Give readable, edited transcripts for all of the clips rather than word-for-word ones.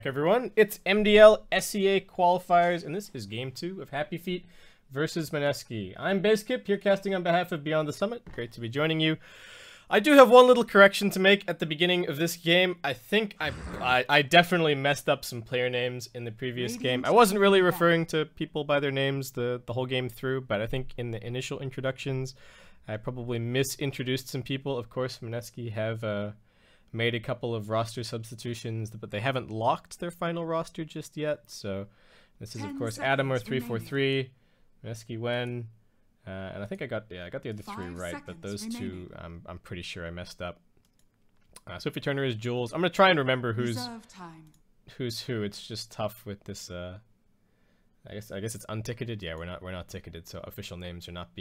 Hey everyone, it's MDL SEA Qualifiers, and this is Game 2 of HappyFeet versus Mineski. I'm Bizkip, here casting on behalf of Beyond the Summit. Great to be joining you. I do have one little correction to make at the beginning of this game. I think I definitely messed up some player names in the previous game. I wasn't really referring to people by their names the whole game through, but I think in the initial introductions, I probably misintroduced some people. Of course, Mineski have made a couple of roster substitutions, but they haven't locked their final roster just yet. So this is, of course, Adamor 343, Mineski Wen. And I think I got the other three right, but those two I'm pretty sure I messed up. Sophie Turner is Jules. I'm gonna try and remember who's who. It's just tough with this. I guess it's unticketed. Yeah, we're not ticketed, so official names are not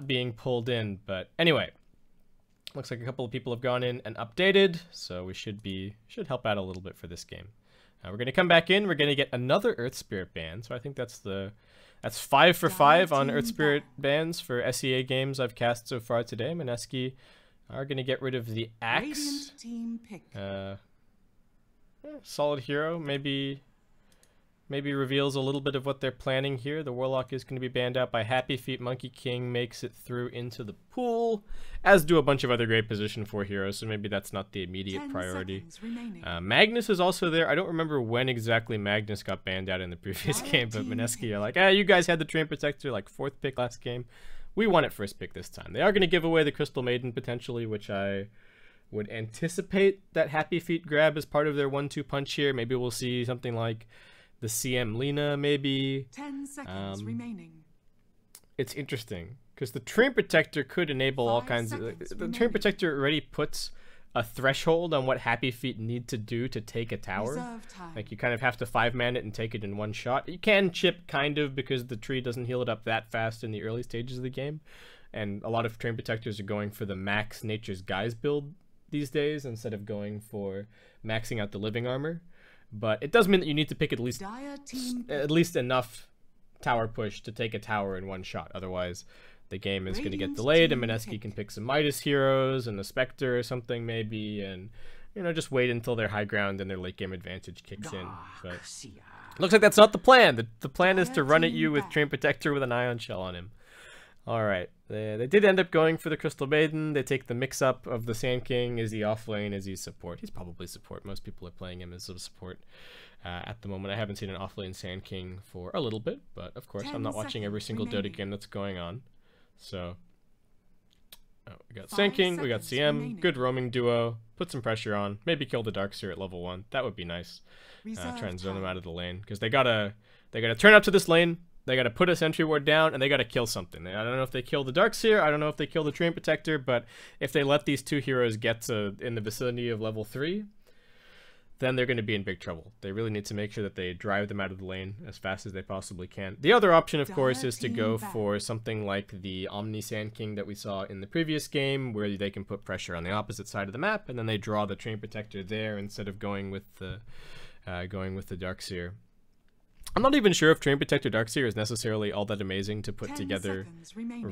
being pulled in. But anyway, looks like a couple of people have gone in and updated, so we should help out a little bit for this game. We're gonna come back in. We're gonna get another Earth Spirit ban. So I think that's 5 for 5 on Earth Spirit bans for SEA games I've cast so far today. Mineski are going to get rid of the Axe. Solid hero. Maybe reveals a little bit of what they're planning here. The Warlock is going to be banned out by HappyFeet. Monkey King makes it through into the pool, as do a bunch of other great position 4 heroes, so maybe that's not the immediate priority. Magnus is also there. I don't remember when exactly Magnus got banned out in the previous game, but Mineski are like, you guys had the Train Protector like 4th pick last game. We won it 1st pick this time. They are going to give away the Crystal Maiden potentially, which I would anticipate that HappyFeet grab as part of their 1-2 punch here. Maybe we'll see something like the CM Lena, maybe. 10 seconds remaining. It's interesting because the Train Protector could enable all kinds of. The Train Protector already puts a threshold on what HappyFeet need to do to take a tower. Like you kind of have to 5-man it and take it in one shot. You can chip kind of because the tree doesn't heal it up that fast in the early stages of the game, and a lot of Train Protectors are going for the max Nature's Guise build these days instead of going for maxing out the living armor. But it does mean that you need to pick at least enough tower push to take a tower in one shot. Otherwise, the game is going to get delayed, and Mineski can pick some Midas heroes and a Spectre or something maybe, and just wait until their high ground and their late game advantage kicks in. But looks like that's not the plan. The plan is to run at you with Train Protector with an Ion Shell on him. All right, they did end up going for the Crystal Maiden. They take the mix-up of the Sand King. Is he off lane? Is he support? He's probably support. Most people are playing him as a support at the moment. I haven't seen an off lane Sand King for a little bit, but of course I'm not watching every single Dota game that's going on. So, we got Sand King, we got CM, good roaming duo. Put some pressure on. Maybe kill the Darkseer at level 1. That would be nice. Try and zone them out of the lane because they gotta turn up to this lane. They got to put a sentry ward down, and they got to kill something. I don't know if they kill the Darkseer, I don't know if they kill the Train Protector, but if they let these 2 heroes get in the vicinity of level 3, then they're going to be in big trouble. They really need to make sure that they drive them out of the lane as fast as they possibly can. The other option, of course, is to go for something like the Omni Sand King that we saw in the previous game, where they can put pressure on the opposite side of the map, and then they draw the Train Protector there instead of going with the Darkseer. I'm not even sure if Train Protector Darkseer is necessarily all that amazing to put together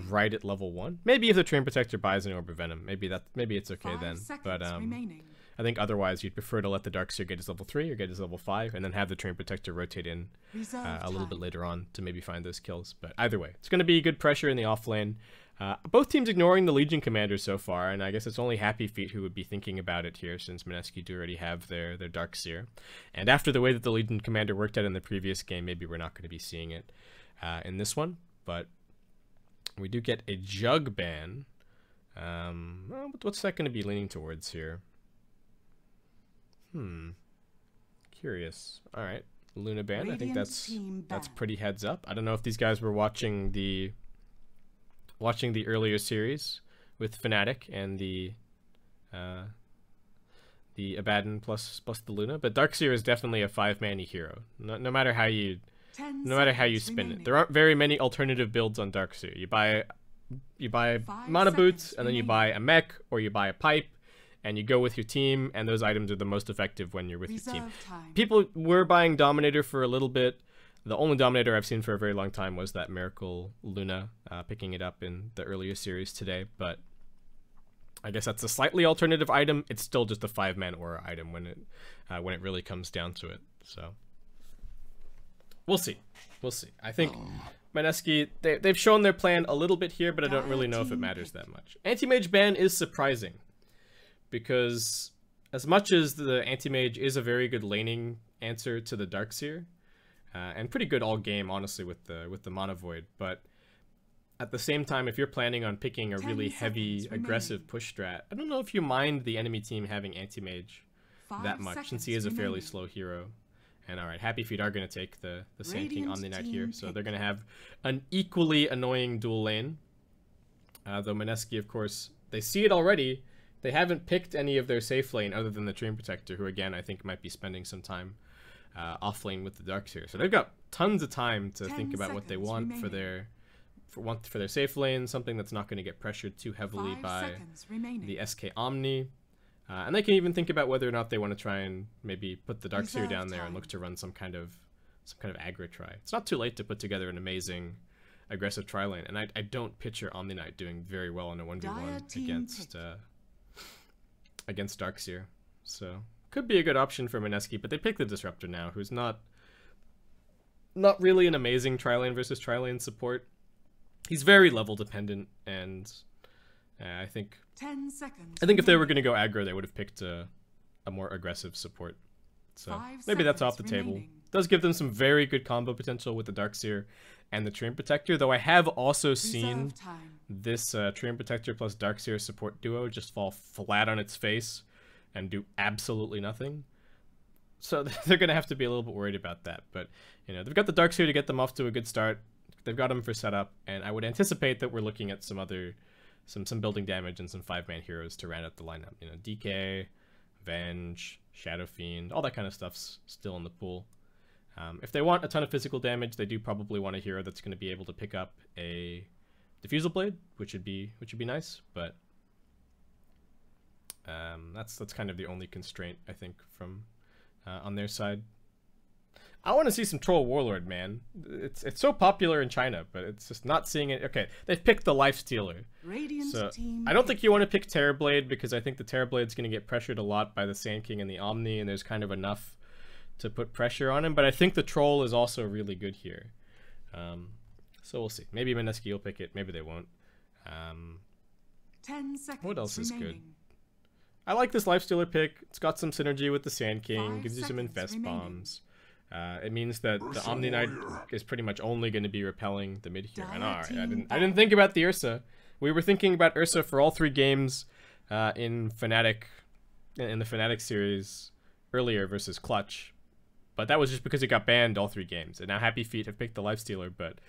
right at level 1. Maybe if the Train Protector buys an Orb of Venom, maybe it's okay then. But I think otherwise you'd prefer to let the Darkseer get his level 3 or get his level 5, and then have the Train Protector rotate in a little bit later on to maybe find those kills. But either way, it's going to be good pressure in the off lane. Both teams ignoring the Legion Commander so far, and I guess it's only HappyFeet who would be thinking about it here, since Mineski do already have their Darkseer. And after the way that the Legion Commander worked out in the previous game, maybe we're not going to be seeing it in this one. But we do get a Jug ban. What's that going to be leaning towards here? Curious. All right, Luna ban. I think that's pretty heads up. I don't know if these guys were watching the earlier series with Fnatic and the Abaddon plus the Luna, but Darkseer is definitely a 5-man-y hero. No matter how you spin it, there aren't very many alternative builds on Darkseer. You buy mana boots, and then you buy a mech or you buy a pipe, and you go with your team, and those items are the most effective when you're with your team. People were buying Dominator for a little bit. The only Dominator I've seen for a very long time was that Miracle Luna, picking it up in the earlier series today. But I guess that's a slightly alternative item. It's still just a 5-man aura item when it really comes down to it. So we'll see. We'll see. I think Mineski, they've shown their plan a little bit here, but I don't really know if it matters that much. Anti-mage ban is surprising because as much as the anti-mage is a very good laning answer to the Darkseer, and pretty good all game, honestly, with the Mana Void, but at the same time, if you're planning on picking a really heavy, aggressive push strat, I don't know if you mind the enemy team having anti-mage that much, since he is a fairly slow hero. And alright, HappyFeet are going to take the Sand King Omni Knight here, so they're going to have an equally annoying dual lane. Though Mineski, of course, they see it already. They haven't picked any of their safe lane other than the Treant Protector, who again, I think might be spending some time off lane with the Darkseer. So they've got tons of time to think about what they want for their safe lane, something that's not going to get pressured too heavily by the SK Omni. And they can even think about whether or not they want to try and maybe put the Darkseer down there and look to run some kind of aggro try. It's not too late to put together an amazing aggressive tri lane, and I don't picture Omni Knight doing very well in a 1v1 against Darkseer. So could be a good option for Mineski, but they pick the Disruptor now, who's not really an amazing tri lane versus tri lane support. He's very level dependent, and I think 10 seconds. if they were going to go aggro, they would have picked a more aggressive support. So maybe that's off the table. Does give them some very good combo potential with the Darkseer and the Treant Protector, though I have also seen this Treant Protector plus Darkseer support duo just fall flat on its face and do absolutely nothing. So they're going to have to be a little bit worried about that. But, you know, they've got the Darkseer to get them off to a good start. They've got him for setup, and I would anticipate that we're looking at some building damage and some 5-man heroes to round out the lineup. You know, DK, Venge, Shadow Fiend, all that kind of stuff's still in the pool. If they want a ton of physical damage, they do probably want a hero that's going to be able to pick up a Diffusal Blade, which would be nice. But that's kind of the only constraint, I think, from on their side. I want to see some Troll Warlord, man. It's so popular in China, but it's just not seeing it. Okay, they've picked the Lifestealer. So I don't think you want to pick Terrorblade, because I think the Terrorblade's going to get pressured a lot by the Sand King and the Omni, and there's kind of enough to put pressure on him. But I think the Troll is also really good here. So we'll see. Maybe Mineski will pick it. Maybe they won't. 10 seconds. What else is good? I like this Lifestealer pick. It's got some synergy with the Sand King. Gives you some Infest Bombs. It means that the Omni Knight is pretty much only going to be repelling the mid here. And alright, I didn't think about the Ursa. We were thinking about Ursa for all 3 games in the Fnatic series earlier versus Clutch, but that was just because it got banned all 3 games. And now HappyFeet have picked the Lifestealer, but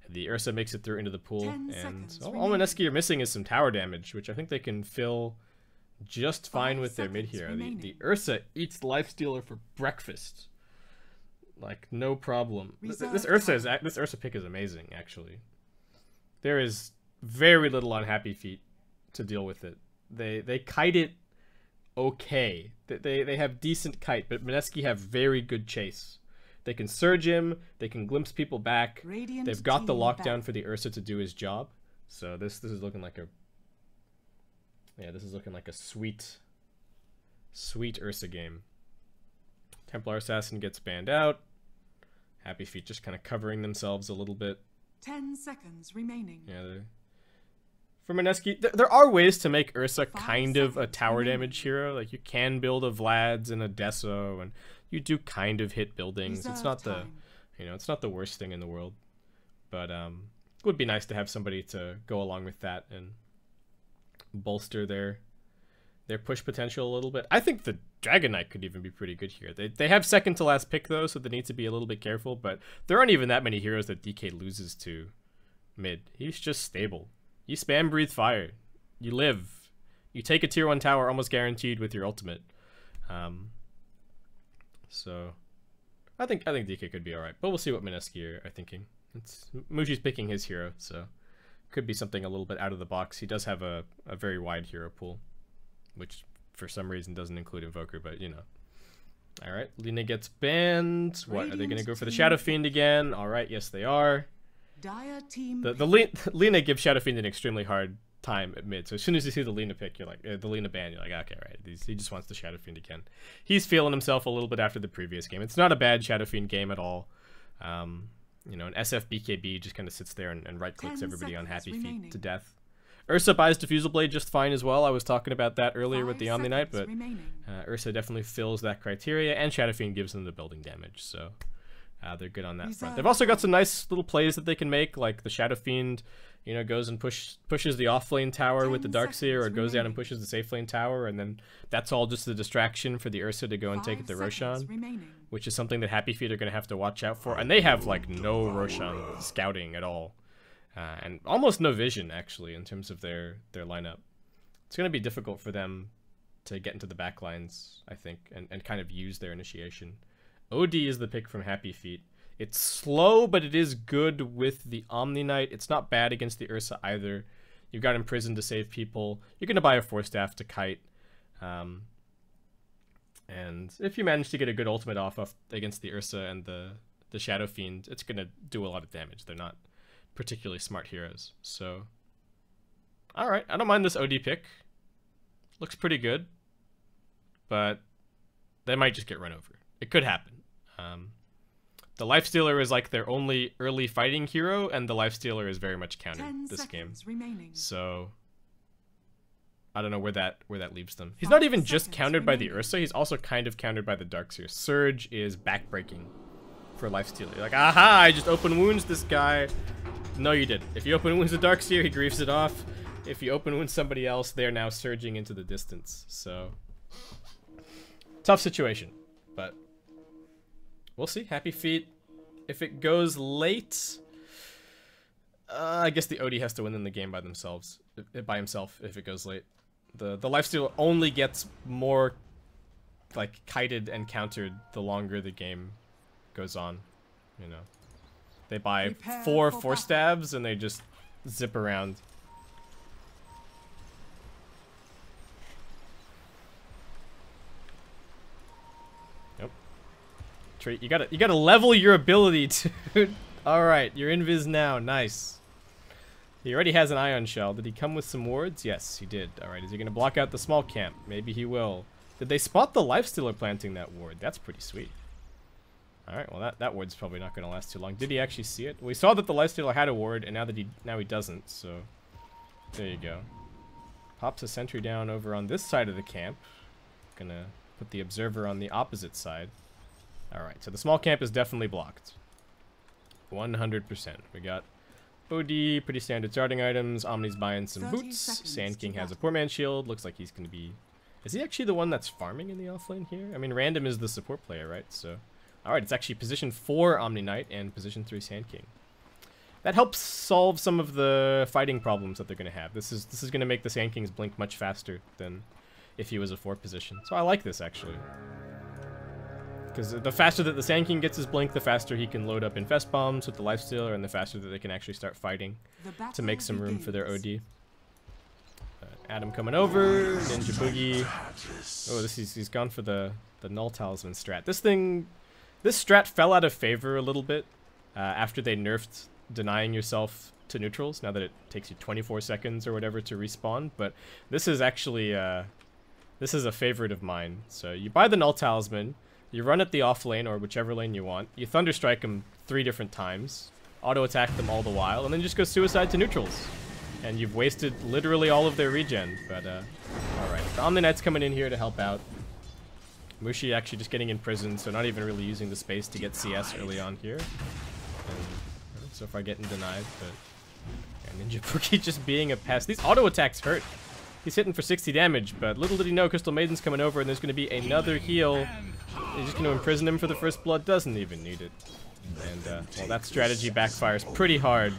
the Ursa makes it through into the pool, and all Mineski are missing is some tower damage, which I think they can fill just fine with their mid here. The Ursa eats Lifestealer for breakfast. Like, no problem. This Ursa pick is amazing, actually. There is very little on HappyFeet to deal with it. They kite it okay. They have decent kite, but Mineski have very good chase. They can surge him, they can glimpse people back. They've got the lockdown for the Ursa to do his job. So this is looking like a sweet Ursa game. Templar Assassin gets banned out. HappyFeet just kind of covering themselves a little bit. 10 seconds remaining. Yeah, for Mineski, there are ways to make Ursa kind of a tower damage hero. Like, you can build a Vlad's and a Deso, and you do kind of hit buildings. It's not it's not the worst thing in the world. But it would be nice to have somebody to go along with that and bolster their push potential a little bit. I think the Dragon Knight could even be pretty good here. They have second to last pick, though, so they need to be a little bit careful, but there aren't even that many heroes that DK loses to mid. He's just stable. You spam Breathe Fire. You live. You take a tier 1 tower almost guaranteed with your ultimate. So I think DK could be alright, but we'll see what Mineski are thinking. Muji's picking his hero, so could be something a little bit out of the box. He does have a very wide hero pool, which for some reason doesn't include Invoker, but you know. Alright, Lina gets banned. What, are they going to go for the Shadow Fiend again? Alright, yes they are. Dire team the Lina gives Shadow Fiend an extremely hard time at mid. So as soon as you see the Lina pick, you're like, the Lina ban, you're like, okay, right. He just wants the Shadow Fiend again. He's feeling himself a little bit after the previous game. It's not a bad Shadow Fiend game at all. You know, an SF BKB just kind of sits there and right-clicks everybody on HappyFeet to death. Ursa buys Diffusal Blade just fine as well. I was talking about that earlier with the Omni Knight, but Ursa definitely fills that criteria, and Shadow Fiend gives them the building damage, so they're good on that front. They've also got some nice little plays that they can make, like the Shadow Fiend, you know, goes and pushes the off-lane tower with the Darkseer, or it goes down and pushes the safe-lane tower, and then that's all just a distraction for the Ursa to go and take it to Roshan, which is something that HappyFeet are going to have to watch out for. And they have, like, no Roshan scouting at all. And almost no vision, actually, in terms of their lineup. It's going to be difficult for them to get into the backlines, I think, and kind of use their initiation. OD is the pick from HappyFeet. It's slow, but it is good with the Omni Knight. It's not bad against the Ursa either. You've got Imprison to save people. You're going to buy a Force Staff to kite. And if you manage to get a good ultimate off against the Ursa and the Shadow Fiend, it's going to do a lot of damage. They're not particularly smart heroes. So, alright, I don't mind this OD pick. Looks pretty good. But they might just get run over. It could happen. The Lifestealer is like their only early fighting hero, and the Lifestealer is very much countered this game. So I don't know where that leaves them. He's not even just countered by the Ursa, he's also kind of countered by the Darkseer. Surge is backbreaking for Lifestealer. You're like, aha, I just open wounds this guy. No, you didn't. If you open wounds the Darkseer, he griefs it off. If you open wounds somebody else, they're now surging into the distance. So tough situation, but we'll see. HappyFeet, if it goes late, I guess the OD has to win in the game by himself if it goes late. The Lifesteal only gets more like kited and countered the longer the game goes on, you know. They buy 4 Force Stabs and they just zip around. Trait, you gotta level your ability to. All right, you're invis now. Nice. He already has an Ion Shell. Did he come with some wards? Yes, he did. All right, is he gonna block out the small camp? Maybe he will. Did they spot the Lifestealer planting that ward? That's pretty sweet. All right, well that ward's probably not gonna last too long. Did he actually see it? We saw that the Lifestealer had a ward, and now he doesn't. So there you go. Pops a sentry down over on this side of the camp. Gonna put the observer on the opposite side. Alright, so the small camp is definitely blocked. 100%. We got OD, pretty standard starting items. Omni's buying some boots. Sand King has a poor man shield. Looks like he's going to be... Is he actually the one that's farming in the offlane here? I mean, Random is the support player, right? So, alright, it's actually position 4 Omni Knight and position 3 Sand King. That helps solve some of the fighting problems that they're going to have. This is going to make the Sand Kings blink much faster than if he was a 4 position. So I like this, actually. Because the faster that the Sand King gets his blink, the faster he can load up Infest Bombs with the Lifestealer, and the faster that they can actually start fighting to make some room for their OD. Adam coming over, Ninja Boogie. Oh, he's gone for the Null Talisman strat. This strat fell out of favor a little bit after they nerfed denying yourself to neutrals, now that it takes you 24 seconds or whatever to respawn. But this is actually, this is a favorite of mine. So you buy the Null Talisman, you run at the off lane, or whichever lane you want. You Thunderstrike them 3 different times, auto-attack them all the while, and then just go suicide to neutrals. And you've wasted literally all of their regen. But, alright. The Omni Knight's coming in here to help out. Mushi actually just getting in prison, so not even really using the space to get CS early on here. And so far getting denied, but... And Ninja Boogie just being a pest. These auto-attacks hurt. He's hitting for 60 damage, but little did he know Crystal Maiden's coming over, and there's going to be another heal. He's just going to imprison him for the first blood. Doesn't even need it. And, well, that strategy backfires pretty hard.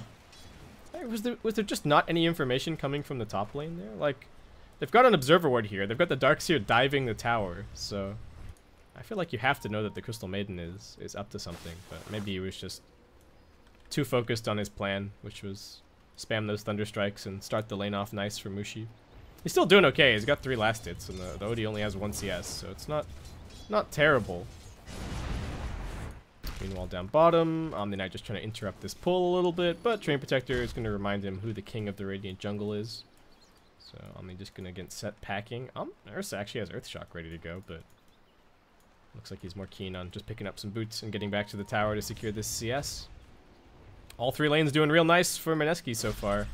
Was there just not any information coming from the top lane there? Like, they've got an Observer Ward here. They've got the Darkseer diving the tower, so... I feel like you have to know that the Crystal Maiden is up to something, but maybe he was just too focused on his plan, which was spam those Thunderstrikes and start the lane off nice for Mushi. He's still doing okay. He's got 3 last hits, and the OD only has 1 CS, so it's not terrible. Meanwhile, down bottom, Omni Knight just trying to interrupt this pull a little bit, but Train Protector is going to remind him who the king of the Radiant Jungle is. So Omni just gonna get set packing. Ursa actually has Earth Shock ready to go, but looks like he's more keen on just picking up some boots and getting back to the tower to secure this CS. All 3 lanes doing real nice for Mineski so far.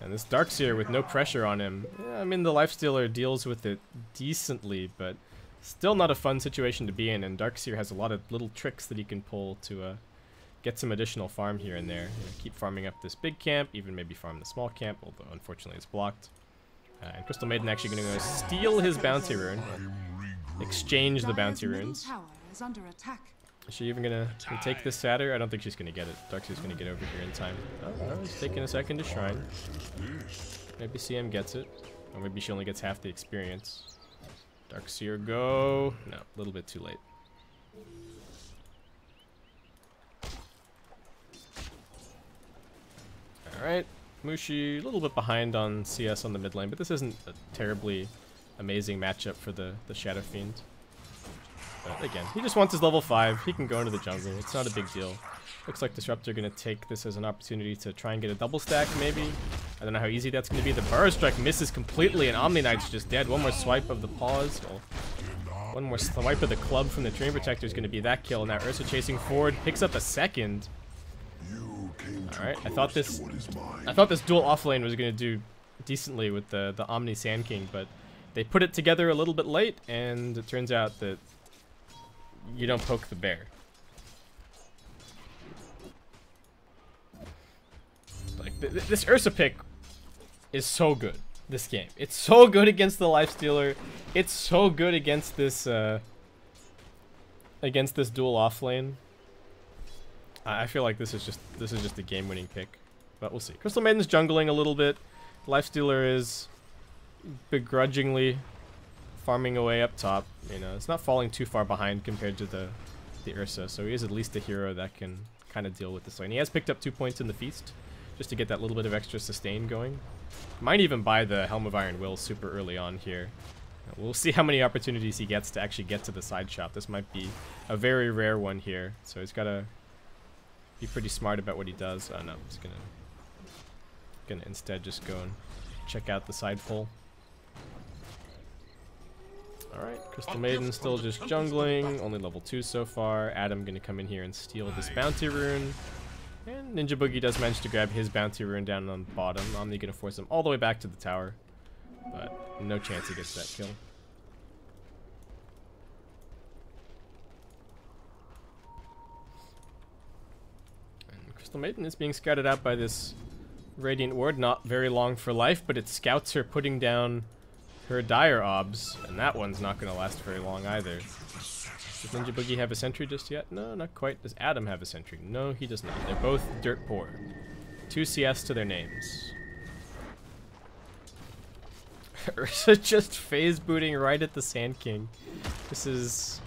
And this Darkseer with no pressure on him. Yeah, I mean, the Lifestealer deals with it decently, but still not a fun situation to be in. And Darkseer has a lot of little tricks that he can pull to get some additional farm here and there. Keep farming up this big camp, even maybe farm the small camp, although unfortunately it's blocked. And Crystal Maiden actually going to go steal his bounty rune. Exchange the bounty runes. Is she even gonna take this Satyr? I don't think she's gonna get it. Darkseer's gonna get over here in time. Oh, no, he's taking a second to shrine. Maybe CM gets it. Or maybe she only gets half the experience. Darkseer go. No, a little bit too late. Alright. Mushi a little bit behind on CS on the mid lane, but this isn't a terribly amazing matchup for the Shadow Fiend. But again, he just wants his level 5. He can go into the jungle. It's not a big deal. Looks like Disruptor going to take this as an opportunity to try and get a double stack, maybe. I don't know how easy that's going to be. The Burrow Strike misses completely, and Omni Knight's just dead. One more swipe of the paws. Well, one more swipe of the club from the Train Protector is going to be that kill. Now Ursa chasing forward, picks up a second. Alright, I thought this dual offlane was going to do decently with the Omni Sand King, but they put it together a little bit late, and it turns out that you don't poke the bear. Like, this Ursa pick is so good, this game. It's so good against the Lifestealer. It's so good against this dual offlane. I feel like this is just a game-winning pick. But we'll see. Crystal Maiden's jungling a little bit. Lifestealer is begrudgingly farming away up top. You know, it's not falling too far behind compared to the Ursa, so he is at least a hero that can kind of deal with this lane. He has picked up 2 points in the feast just to get that little bit of extra sustain going. Might even buy the Helm of Iron Will super early on here. We'll see how many opportunities he gets to actually get to the side shop. This might be a very rare one here, so he's got to be pretty smart about what he does. Oh no, he's gonna instead just go and check out the side pull. Alright, Crystal Maiden still just jungling, only level 2 so far. Adam gonna come in here and steal this bounty rune. And Ninja Boogie does manage to grab his bounty rune down on the bottom. Omni gonna force him all the way back to the tower. But no chance he gets that kill. And Crystal Maiden is being scouted out by this Radiant Ward. Not very long for life, but its scouts are putting down her Dire Obs, and that one's not going to last very long either. Does Ninja Boogie have a sentry just yet? No, not quite. Does Adam have a sentry? No, he does not. They're both dirt poor. 2 CS to their names. Ursa just phase booting right at the Sand King. This is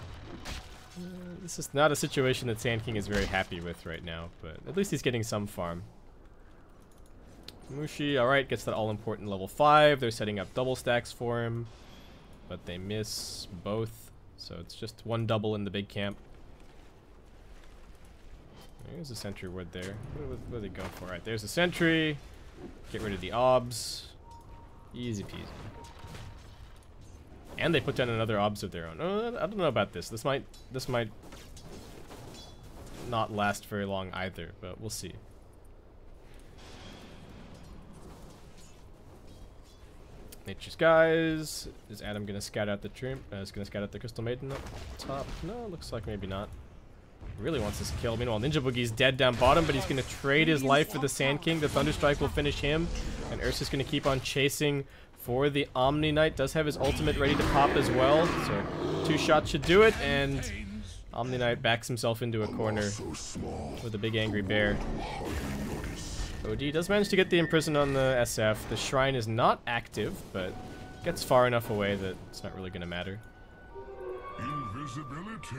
not a situation that Sand King is very happy with right now, but at least he's getting some farm. Mushi, alright, gets that all-important level 5. They're setting up double stacks for him, but they miss both, so it's just 1 double in the big camp. There's a sentry ward there. What are they going for? Alright, there's a sentry. Get rid of the obs. Easy peasy. And they put down another obs of their own. I don't know about this. This might not last very long either, but we'll see. Nature's Guys. Is Adam gonna scout out the trim? Is gonna scout out the Crystal Maiden up top? No, looks like maybe not. He really wants this kill. Meanwhile, Ninja Boogie's dead down bottom, but he's gonna trade his life for the Sand King. The Thunderstrike will finish him, and Ursa's gonna keep on chasing for the Omni Knight. Does have his ultimate ready to pop as well, so 2 shots should do it, and Omni Knight backs himself into a corner with a big angry bear. OD does manage to get the imprison on the SF. The shrine is not active, but gets far enough away that it's not really going to matter. Invisibility.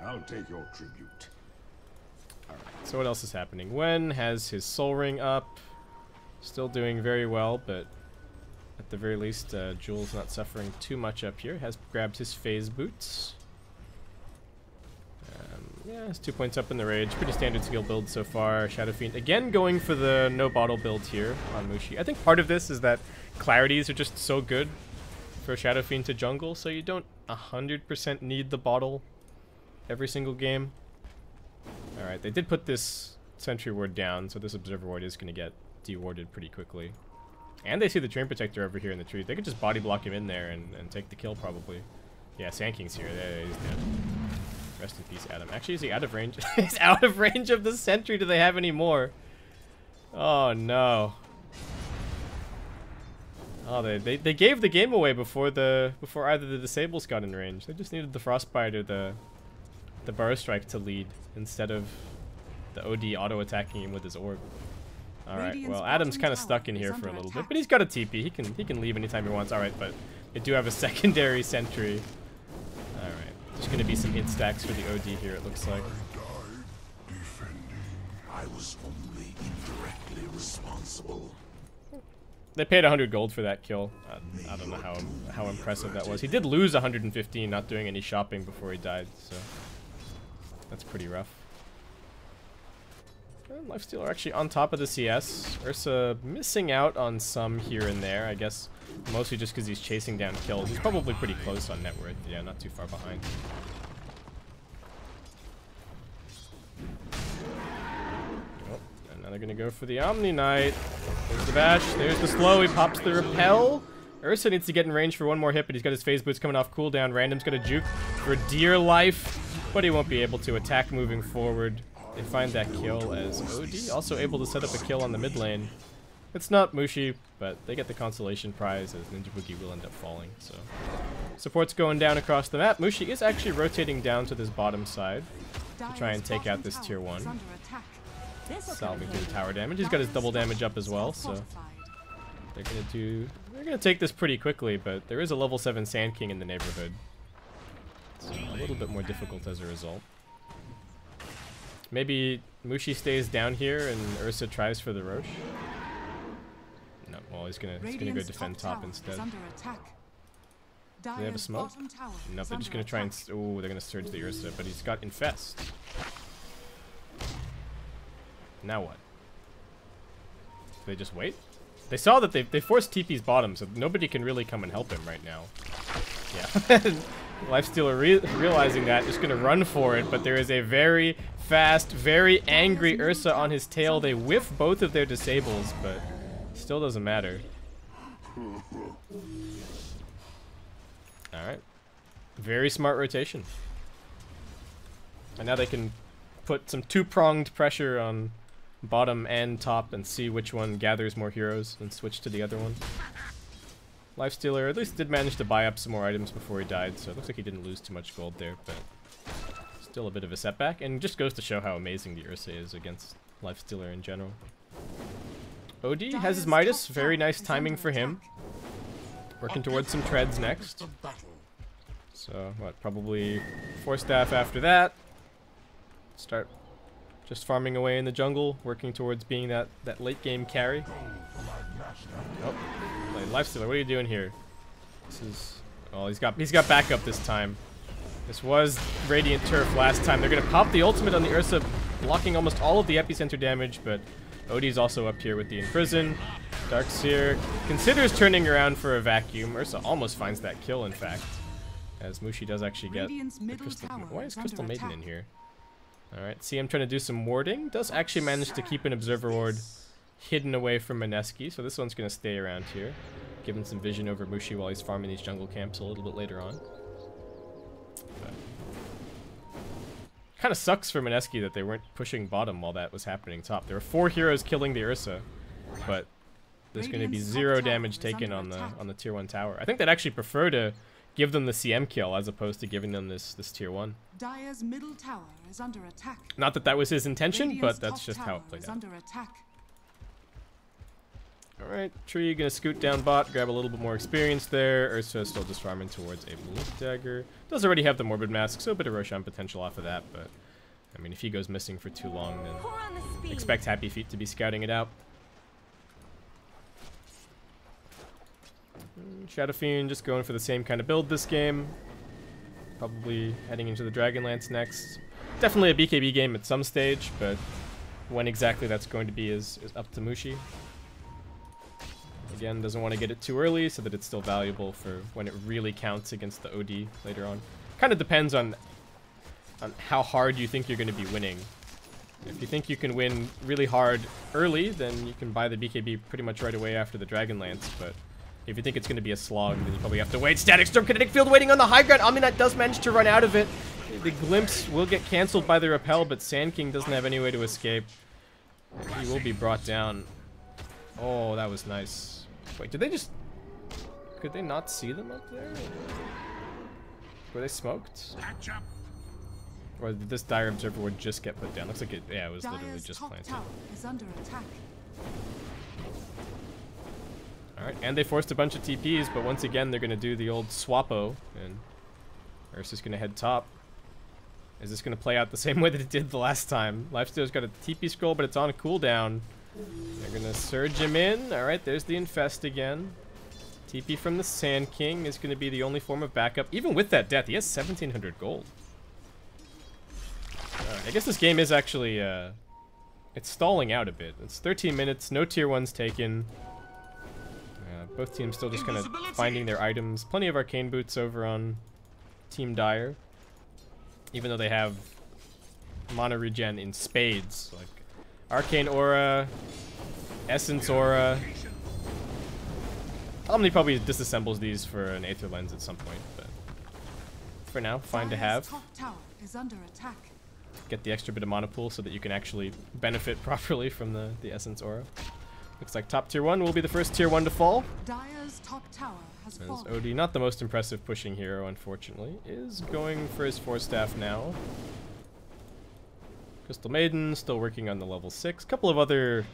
I'll take your tribute. Alright, so what else is happening? Wen has his soul ring up. Still doing very well, but at the very least, Jules not suffering too much up here. Has grabbed his phase boots. Yeah, it's 2 points up in the rage. Pretty standard skill build so far. HappyFeet again going for the no bottle build here on Mushi. I think part of this is that clarities are just so good for HappyFeet to jungle, so you don't 100% need the bottle every single game. Alright, they did put this sentry ward down, so this observer ward is going to get dewarded pretty quickly. And they see the train protector over here in the tree. They could just body block him in there and take the kill probably. Yeah, Sand King's here. There, he's dead. Rest in peace, Adam. Actually, is he out of range? He's out of range of the sentry. Do they have any more? Oh, no. Oh, they gave the game away before either the disables got in range. They just needed the Frostbite or the Burrow Strike to lead instead of the OD auto-attacking him with his orb. Alright, well, Adam's kind of stuck in here for a little bit, but he's got a TP. He can leave anytime he wants. Alright, but they do have a secondary sentry. Alright, there's going to be some hit stacks for the OD here, it looks like. I was only indirectly responsible. They paid 100 gold for that kill. I don't know how impressive that was. He did lose 115 not doing any shopping before he died, so that's pretty rough. Lifestealer actually on top of the CS. Ursa missing out on some here and there, I guess mostly just because he's chasing down kills. He's probably pretty close on net worth. Yeah, not too far behind. Oh, and now they're going to go for the Omni Knight. There's the bash. There's the slow. He pops the repel. Ursa needs to get in range for one more hit, but he's got his phase boots coming off cooldown. Random's got a juke for dear life, but he won't be able to attack moving forward. They find that kill as OD also able to set up a kill on the mid lane. It's not Mushi, but they get the consolation prize as Ninja Boogie will end up falling. So support's going down across the map. Mushi is actually rotating down to this bottom side to try and take out this tier 1. Salving through the tower damage. He's got his double damage up as well, so they're gonna take this pretty quickly, but there is a level 7 Sand King in the neighborhood. So a little bit more difficult as a result. Maybe Mushi stays down here and Ursa tries for the Roche. No, well he's gonna go defend top instead. Do they have a smoke? No, they're just gonna try and they're gonna surge the Ursa, but he's got Infest. Now what? Do they just wait? They saw that they forced TP's bottom, so nobody can really come and help him right now. Yeah. Lifestealer realizing that, just gonna run for it, but there is a very fast, very angry Ursa on his tail. They whiff both of their disables, but still doesn't matter. Alright. Very smart rotation. And now they can put some two-pronged pressure on bottom and top and see which one gathers more heroes and switch to the other one. Lifestealer at least did manage to buy up some more items before he died, so it looks like he didn't lose too much gold there, but still a bit of a setback, and just goes to show how amazing the Ursa is against Lifestealer in general. OD has his Midas, very nice timing for him. Working towards some treads next. So, what, probably 4 staff after that. Start just farming away in the jungle, working towards being that late game carry. Oh. Lifestealer, what are you doing here? This is... Oh, he's got backup this time. This was Radiant Turf last time. They're going to pop the ultimate on the Ursa, blocking almost all of the epicenter damage, but Odie's also up here with the Imprison. Darkseer considers turning around for a vacuum. Ursa almost finds that kill, in fact, as Mushi does actually get the Crystal... Why is Crystal Maiden in here? Alright, see him trying to do some warding. Does actually manage to keep an Observer Ward hidden away from Mineski, so this one's going to stay around here, give him some vision over Mushi while he's farming these jungle camps a little bit later on. Kind of sucks for Mineski that they weren't pushing bottom while that was happening top. There were 4 heroes killing the Ursa, but there's going to be 0 damage taken on the tier 1 tower. I think they'd actually prefer to give them the CM kill as opposed to giving them this tier 1. Dire's middle tower is under attack. Not that that was his intention, but that's just how it played out. Alright, Tree gonna scoot down bot, grab a little bit more experience there. Ursa still just farming towards a Blink Dagger. Does already have the Morbid Mask, so a bit of Roshan potential off of that, but I mean, if he goes missing for too long, then expect HappyFeet to be scouting it out. Shadow Fiend just going for the same kind of build this game. Probably heading into the Dragonlance next. Definitely a BKB game at some stage, but when exactly that's going to be is up to Mushi. Again, doesn't want to get it too early so that it's still valuable for when it really counts against the OD later on. Kind of depends on how hard you think you're going to be winning. If you think you can win really hard early, then you can buy the BKB pretty much right away after the Dragonlance, but if you think it's going to be a slog, then you probably have to wait. Static Storm, Kinetic Field waiting on the high ground. Omninat does manage to run out of it. The Glimpse will get cancelled by the Repel, but Sand King doesn't have any way to escape. He will be brought down. Oh, that was nice. Wait, did they just... Could they not see them up there? Were they smoked? Or did this Dire Observer Ward just get put down? Looks like it, yeah, it was literally just planted. Is under attack. Alright, and they forced a bunch of TPs, but once again, they're going to do the old swappo, and Ursa's going to head top. Is this going to play out the same way that it did the last time? Lifesteal's got a TP scroll, but it's on a cooldown. They're going to surge him in. Alright, there's the Infest again. TP from the Sand King is going to be the only form of backup. Even with that death, he has 1,700 gold. Alright, I guess this game is actually, it's stalling out a bit. It's 13 minutes, no tier 1s taken. Both teams still just kind of finding their items. Plenty of Arcane Boots over on Team Dire. Even though they have Mana Regen in spades. Like Arcane Aura, Essence Aura. Omni probably disassembles these for an Aether Lens at some point, but for now, fine to have. Top tower is under attack. Get the extra bit of mana pool so that you can actually benefit properly from the Essence Aura. Looks like top tier 1 will be the first tier 1 to fall. Dire's top tower has As fallen. OD, not the most impressive pushing hero, unfortunately, is going for his 4-staff now. Crystal Maiden still working on the level 6. Couple of other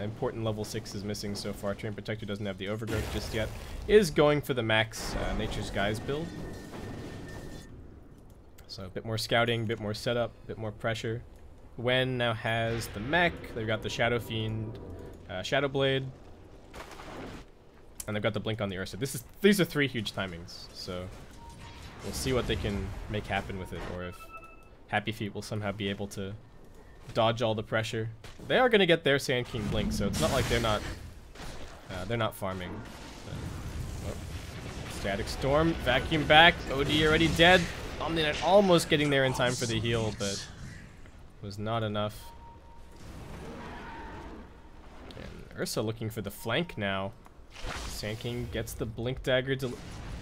important level 6s missing so far. Train Protector doesn't have the Overgrowth just yet. Is going for the max Nature's Guise build. So a bit more scouting, bit more setup, bit more pressure. Wen now has the mech. They've got the Shadow Fiend, Shadow Blade, and they've got the blink on the Ursa. These are 3 huge timings, so we'll see what they can make happen with it, or if HappyFeet will somehow be able to dodge all the pressure. They are going to get their Sand King blink, so it's not like they're not farming. But, oh. Static Storm, vacuum back. OD already dead. Omninet almost getting there in time for the heal, but was not enough. And Ursa looking for the flank now. Sand King gets the blink dagger.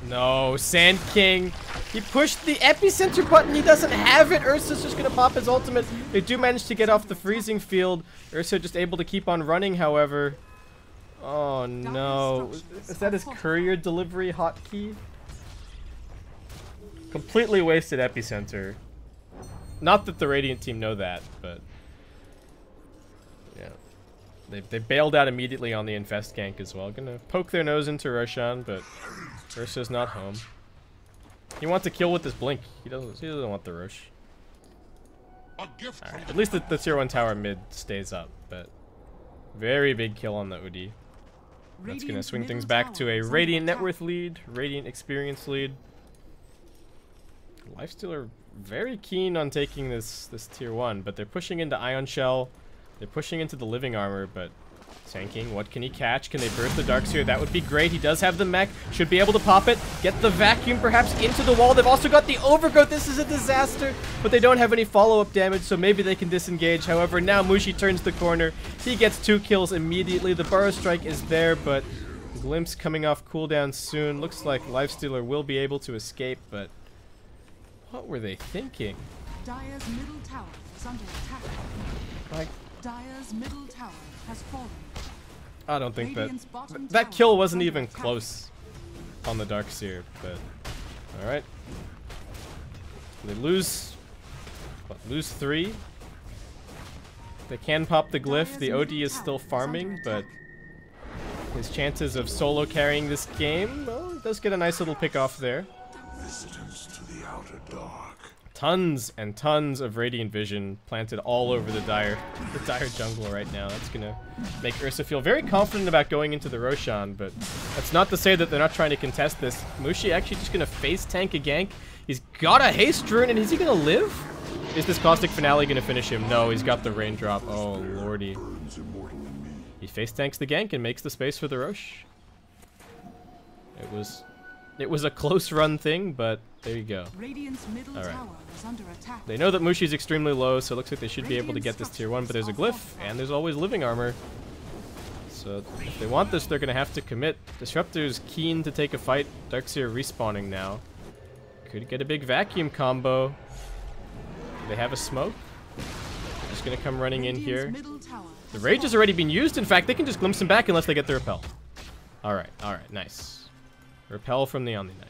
No, Sand King. He pushed the epicenter button. He doesn't have it. Ursa's just going to pop his ultimate. They do manage to get off the freezing field. Ursa just able to keep on running, however. Oh no. Is that his courier delivery hotkey? Completely wasted epicenter. Not that the Radiant team know that, but yeah. They bailed out immediately on the Infest gank as well. Gonna poke their nose into Roshan, but Ursa's not home. He wants to kill with his blink. He doesn't want the Rosh. Alright, at least the tier 1 tower mid stays up, but very big kill on the OD. That's gonna swing things back to a Radiant net worth lead, Radiant experience lead. Lifesteal are very keen on taking this tier 1, but they're pushing into Ion Shell. They're pushing into the Living Armor, but Sand King, what can he catch? Can they burst the Darkseer? That would be great. He does have the mech. Should be able to pop it. Get the vacuum perhaps into the wall. They've also got the Overgrowth. This is a disaster, but they don't have any follow-up damage, so maybe they can disengage. However, now Mushi turns the corner. He gets 2 kills immediately. The Burrow Strike is there, but Glimpse coming off cooldown soon. Looks like Lifestealer will be able to escape, but what were they thinking? Dire's middle tower is under attack. Like, Dire's middle tower has fallen. I don't think that kill wasn't even close on the Darkseer, but alright. They lose 3. They can pop the glyph. The OD is still farming, but his chances of solo carrying this game, well, does get a nice little pick off there. Visitors to the outer dark. Tons and tons of Radiant Vision planted all over the Dire jungle right now. That's gonna make Ursa feel very confident about going into the Roshan, but that's not to say that they're not trying to contest this. Mushi actually just gonna face tank a gank. He's got a haste rune, and is he gonna live? Is this Caustic Finale gonna finish him? No, he's got the raindrop. Oh lordy. He face tanks the gank and makes the space for the Rosh. It was a close run thing, but there you go. Radiant's middle tower is under attack. They know that Mushi's extremely low, so it looks like they should be able to get this tier 1, but there's a glyph, and there's always living armor. So if they want this, they're going to have to commit. Disruptor's keen to take a fight. Darkseer respawning now. Could get a big vacuum combo. Do they have a smoke? They're just going to come running in here. The Rage has already been used. In fact, they can just glimpse him back unless they get the Repel. Alright, nice. Repel from the Omni-Knight.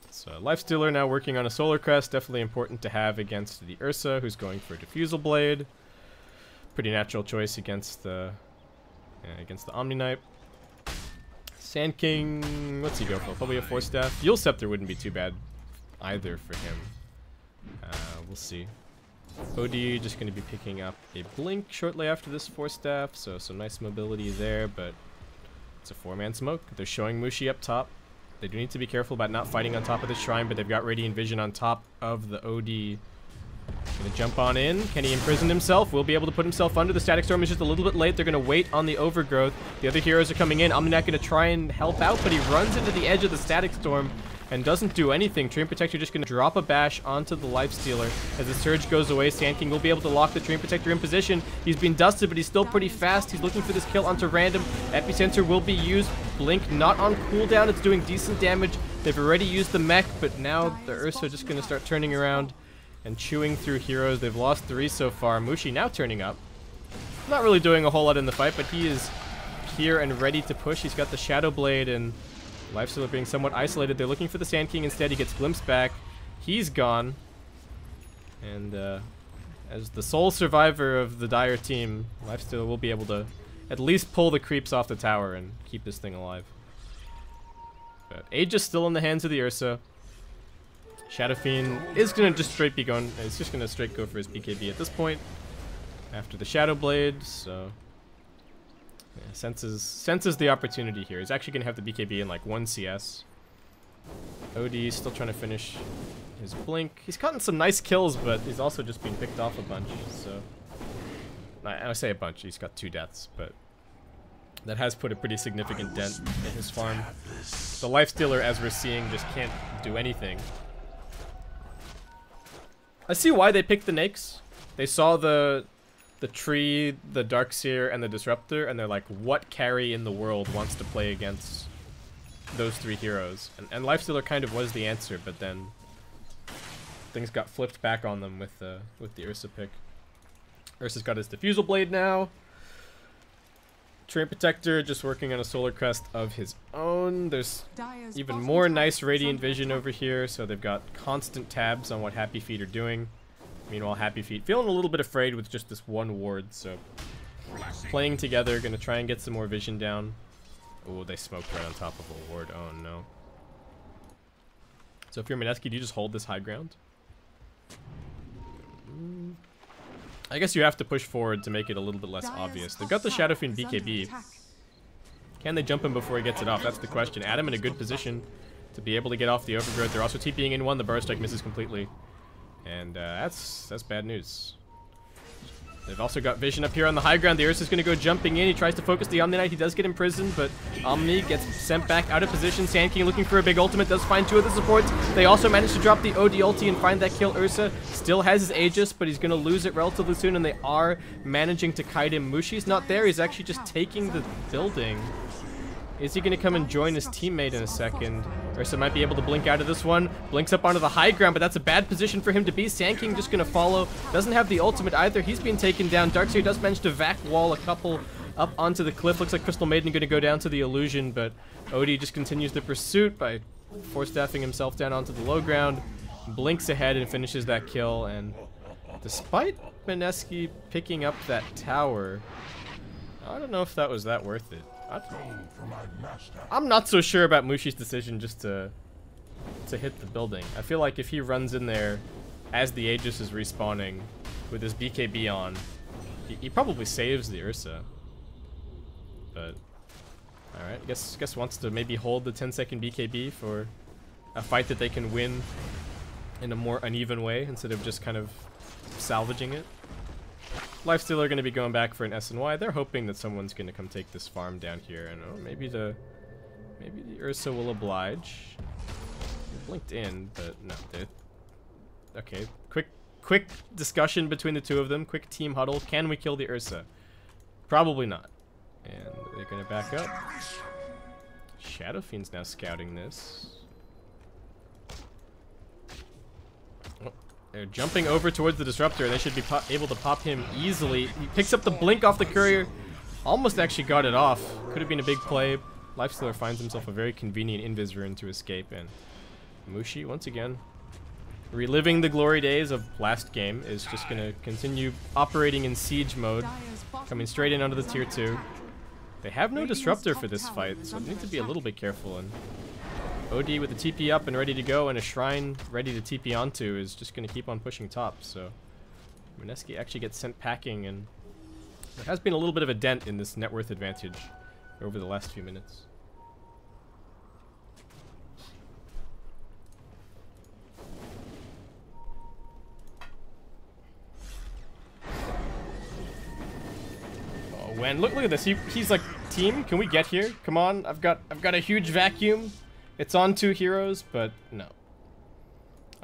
So Lifestealer now working on a Solar Crest. Definitely important to have against the Ursa, who's going for a Diffusal Blade. Pretty natural choice against the Omni-Knight. Sand King, what's he go for? Probably a Force Staff. Fuel Scepter wouldn't be too bad either for him. We'll see. OD just going to be picking up a Blink shortly after this Force Staff, so some nice mobility there, but it's a 4-man smoke. They're showing Mushi up top. They do need to be careful about not fighting on top of the shrine, but they've got Radiant Vision on top of the OD. Gonna jump on in. Can he imprison himself? Will be able to put himself under. The Static Storm is just a little bit late. They're gonna wait on the Overgrowth. The other heroes are coming in. Omni-Knight gonna try and help out, but he runs into the edge of the Static Storm and doesn't do anything. Treant Protector just gonna drop a bash onto the Lifestealer. As the Surge goes away, Sand King will be able to lock the Treant Protector in position. He's been dusted, but he's still pretty fast. He's looking for this kill onto random. Epicenter will be used. Blink not on cooldown. It's doing decent damage. They've already used the mech, but now the Ursa just gonna start turning around and chewing through heroes. They've lost 3 so far. Mushi now turning up. Not really doing a whole lot in the fight, but he is here and ready to push. He's got the Shadow Blade, and Lifestealer being somewhat isolated. They're looking for the Sand King instead. He gets glimpsed back. He's gone. And as the sole survivor of the Dire team, Lifestealer will be able to at least pull the creeps off the tower and keep this thing alive. But Age is still in the hands of the Ursa. Shadow Fiend is going to just straight be going. He's just going to straight go for his BKB at this point. After the Shadow Blade, so yeah, senses the opportunity here. He's actually going to have the BKB in like 1 CS. OD still trying to finish his Blink. He's gotten some nice kills, but he's also just been picked off a bunch. So I say a bunch. He's got 2 deaths, but that has put a pretty significant dent in his farm. The Lifestealer, as we're seeing, just can't do anything. I see why they picked the Nakes. They saw the tree, the Darkseer, and the Disruptor, and they're like, what carry in the world wants to play against those 3 heroes? And Lifestealer kind of was the answer, but then things got flipped back on them with the Ursa pick. Ursa's got his Diffusal Blade now. Treant Protector just working on a Solar Crest of his own. There's even more nice Radiant Vision over here, so they've got constant tabs on what HappyFeet are doing. Meanwhile, HappyFeet feeling a little bit afraid with just this 1 ward, so playing together, gonna try and get some more vision down. Oh, they smoked right on top of a ward. Oh no. So if you're Mineski, do you just hold this high ground? I guess you have to push forward to make it a little bit less obvious. They've got the Shadow Fiend BKB. Can they jump him before he gets it off? That's the question. Adam in a good position to be able to get off the Overgrowth. They're also TPing in 1. The Burrow Strike misses completely. And that's bad news. They've also got vision up here on the high ground. The Ursa's going to go jumping in. He tries to focus the Omni-Knight. He does get imprisoned, but Omni gets sent back out of position. Sand King looking for a big ultimate. Does find 2 of the supports. They also manage to drop the OD ulti and find that kill. Ursa still has his Aegis, but he's going to lose it relatively soon, and they are managing to kite him. Mushi's not there. He's actually just taking the building. Is he going to come and join his teammate in a second? Ursa might be able to blink out of this one. Blinks up onto the high ground, but that's a bad position for him to be. Sand King just going to follow. Doesn't have the ultimate either. He's being taken down. Darkseer does manage to vac wall a couple up onto the cliff. Looks like Crystal Maiden going to go down to the Illusion, but Odie just continues the pursuit by force-staffing himself down onto the low ground. Blinks ahead and finishes that kill, and despite Mineski picking up that tower, I don't know if that was that worth it. I'm not so sure about Mushi's decision just to to hit the building. I feel like if he runs in there as the Aegis is respawning with his BKB on, he probably saves the Ursa. But alright, guess wants to maybe hold the 10-second BKB for a fight that they can win in a more uneven way instead of just kind of salvaging it. Lifestealer are going to be going back for an SNY. They're hoping that someone's going to come take this farm down here, and maybe the Ursa will oblige. They blinked in, but no. Okay, quick discussion between the two of them. Quick team huddle. Can we kill the Ursa? Probably not. And they're going to back up. Shadow Fiend's now scouting this. They're jumping over towards the Disruptor. They should be able to pop him easily. He picks up the blink off the Courier. Almost actually got it off. Could have been a big play. Lifestealer finds himself a very convenient invis rune to escape. And Mushi, once again, reliving the glory days of last game, is just going to continue operating in siege mode. Coming straight in onto the tier 2. They have no Disruptor for this fight, so they need to be a little bit careful. And OD with the TP up and ready to go, and a Shrine ready to TP onto is just going to keep on pushing top. So Mineski actually gets sent packing, and there has been a little bit of a dent in this net worth advantage over the last few minutes. Oh, and look at this. He's like, team, can we get here? Come on, I've got a huge vacuum. It's on 2 heroes, but no.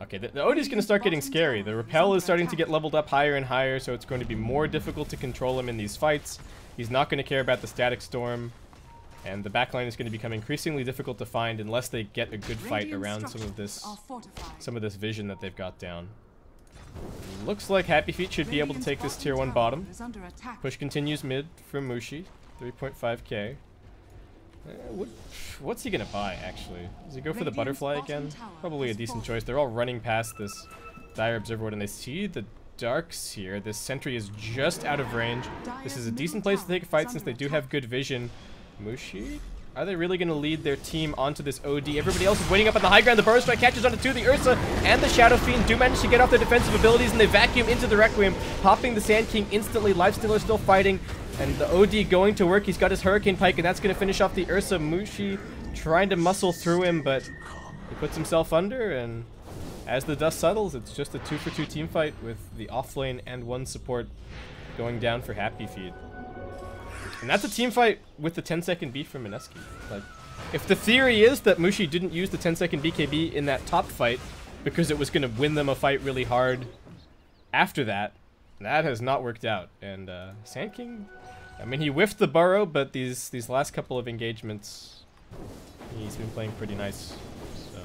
Okay, the OD's going to start getting scary. The Repel is starting to get leveled up higher and higher, so it's going to be more difficult to control him in these fights. He's not going to care about the Static Storm, and the backline is going to become increasingly difficult to find unless they get a good fight around some of this vision that they've got down. Looks like HappyFeet should be able to take this tier 1 bottom. Push continues mid from Mushi, 3.5k. What's he gonna buy, actually? Does he go for the butterfly again? Probably a decent choice. They're all running past this Dire Observer, and they see the darks here. This sentry is just out of range. This is a decent place to take a fight since they do have good vision. Mushi? Are they really going to lead their team onto this OD? Everybody else is waiting up on the high ground. The Burrow Strike catches onto 2. The Ursa and the Shadow Fiend do manage to get off their defensive abilities, and they vacuum into the Requiem, popping the Sand King instantly. Lifestealer still fighting, and the OD going to work. He's got his Hurricane Pike, and that's going to finish off the Ursa. Mushi trying to muscle through him, but he puts himself under, and as the dust settles, it's just a 2-for-2 team fight with the offlane and 1 support going down for HappyFeet. And that's a team fight with the 10-second beat from Mineski. Like, if the theory is that Mushi didn't use the 10-second BKB in that top fight because it was going to win them a fight really hard after that, that has not worked out. And Sand King, I mean, he whiffed the Burrow, but these last couple of engagements, he's been playing pretty nice. So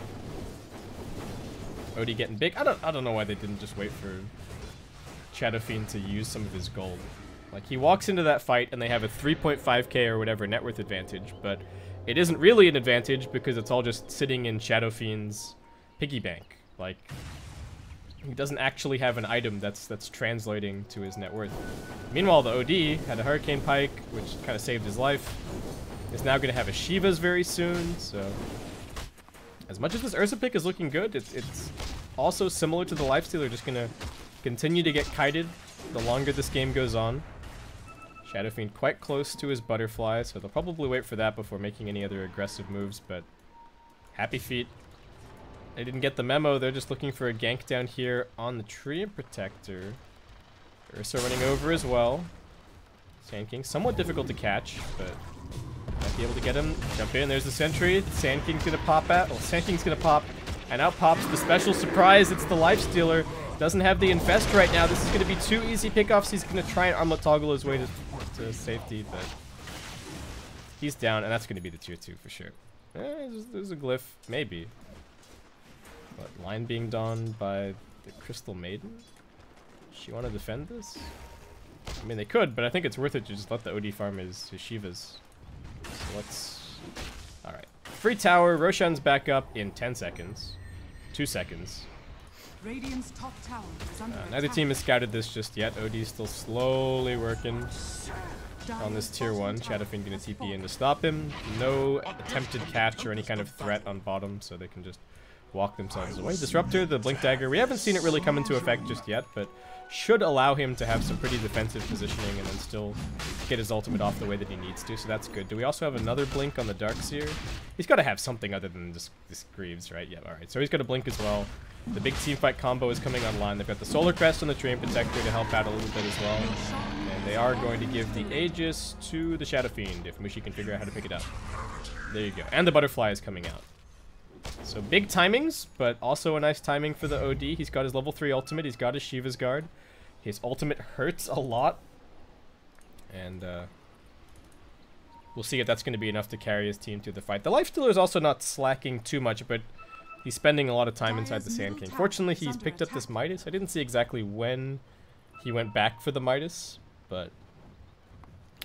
OD getting big. I don't know why they didn't just wait for Shadow Fiend to use some of his gold. Like, he walks into that fight and they have a 3.5k or whatever net worth advantage, but it isn't really an advantage because it's all just sitting in Shadow Fiend's piggy bank. Like, he doesn't actually have an item that's translating to his net worth. Meanwhile, the OD had a Hurricane Pike, which kind of saved his life. Is now going to have a Shiva's very soon, so as much as this Ursa pick is looking good, it's also similar to the Lifestealer, just going to continue to get kited the longer this game goes on. Shadow Fiend quite close to his butterfly, so they'll probably wait for that before making any other aggressive moves, but HappyFeet, they didn't get the memo. They're just looking for a gank down here on the Treant Protector. Ursa running over as well. Sand King, somewhat difficult to catch, but might be able to get him. Jump in, there's the sentry. Sand King's gonna pop at, well, Sand King's gonna pop, and out pops the special surprise. It's the Lifestealer. Doesn't have the Infest right now. This is going to be 2 easy pickoffs. He's going to try and armlet toggle his way to safety, but he's down, and that's going to be the tier 2 for sure. There's a glyph, maybe. But line being donned by the Crystal Maiden? She want to defend this? I mean, they could, but I think it's worth it to just let the OD farm his Shivas. So let's... Alright. Free tower. Roshan's back up in 10 seconds. 2 seconds. Radiant's top tower is under neither team has scouted this just yet. OD's still slowly working on this tier 1. Shadow Fiend gonna TP in to stop him. No attempted catch or any kind of threat on bottom, so they can just walk themselves away. Disruptor, the Blink Dagger, we haven't seen it really come into effect just yet, but should allow him to have some pretty defensive positioning and then still get his ultimate off the way that he needs to, so that's good. Do we also have another Blink on the Darkseer? He's got to have something other than just this Greaves, right? Yeah, alright, so he's got a Blink as well. The big teamfight combo is coming online. They've got the Solar Crest on the Terrain Protector to help out a little bit as well. And they are going to give the Aegis to the Shadow Fiend if Mushi can figure out how to pick it up. There you go. And the Butterfly is coming out. So big timings, but also a nice timing for the OD. He's got his level 3 ultimate. He's got his Shiva's Guard. His ultimate hurts a lot. And we'll see if that's going to be enough to carry his team through the fight. The Lifestealer is also not slacking too much, but he's spending a lot of time inside the Sand King. Fortunately, he's picked up this Midas. I didn't see exactly when he went back for the Midas, but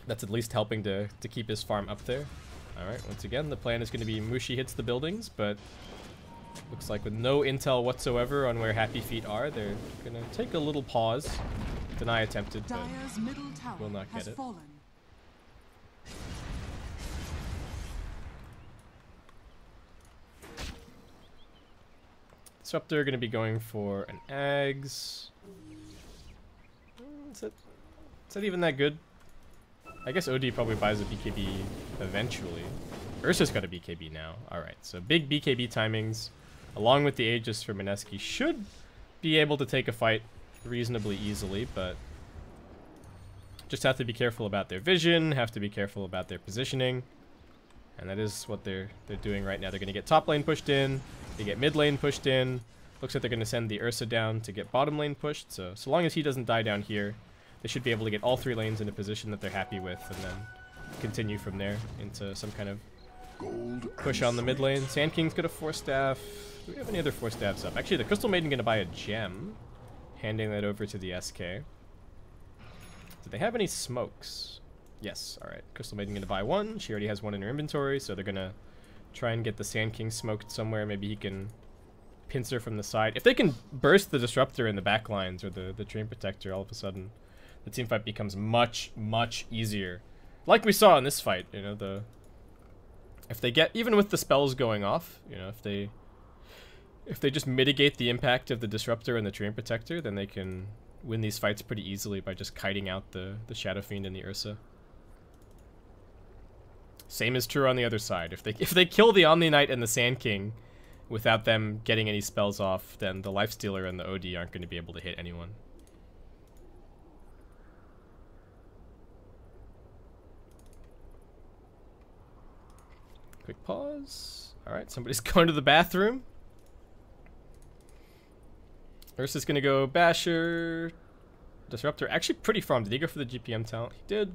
that's at least helping to keep his farm up there. Alright, once again, the plan is going to be Mushi hits the buildings, but looks like with no intel whatsoever on where HappyFeet are, they're going to take a little pause. Deny attempted, but will not get it. Disruptor going to be going for an Ags. Is that even that good? I guess OD probably buys a BKB eventually. Ursa's got a BKB now. Alright, so big BKB timings, along with the Aegis for Mineski, should be able to take a fight reasonably easily, but just have to be careful about their vision, have to be careful about their positioning, and that is what they're doing right now. They're going to get top lane pushed in, they get mid lane pushed in. Looks like they're going to send the Ursa down to get bottom lane pushed, so long as he doesn't die down here, they should be able to get all 3 lanes in a position that they're happy with, and then continue from there into some kind of push on the mid lane. Sand King's got a 4-staff. Do we have any other 4-staffs up? Actually, the Crystal Maiden going to buy a gem, handing that over to the SK. Do they have any smokes? Yes, alright. Crystal Maiden going to buy 1. She already has 1 in her inventory, so they're going to try and get the Sand King smoked somewhere. Maybe he can pincer from the side. If they can burst the Disruptor in the back lines or the Terrain Protector, all of a sudden the team fight becomes much, much easier. Like we saw in this fight, you know, if they get, even with the spells going off, you know, if they just mitigate the impact of the Disruptor and the Terrain Protector, then they can win these fights pretty easily by just kiting out the Shadow Fiend and the Ursa. Same is true on the other side. If they kill the Omni Knight and the Sand King without them getting any spells off, then the Lifestealer and the OD aren't going to be able to hit anyone. Quick pause. Alright, somebody's going to the bathroom. Ursa's gonna go Basher. Disruptor. Actually pretty farm. Did he go for the GPM talent? He did.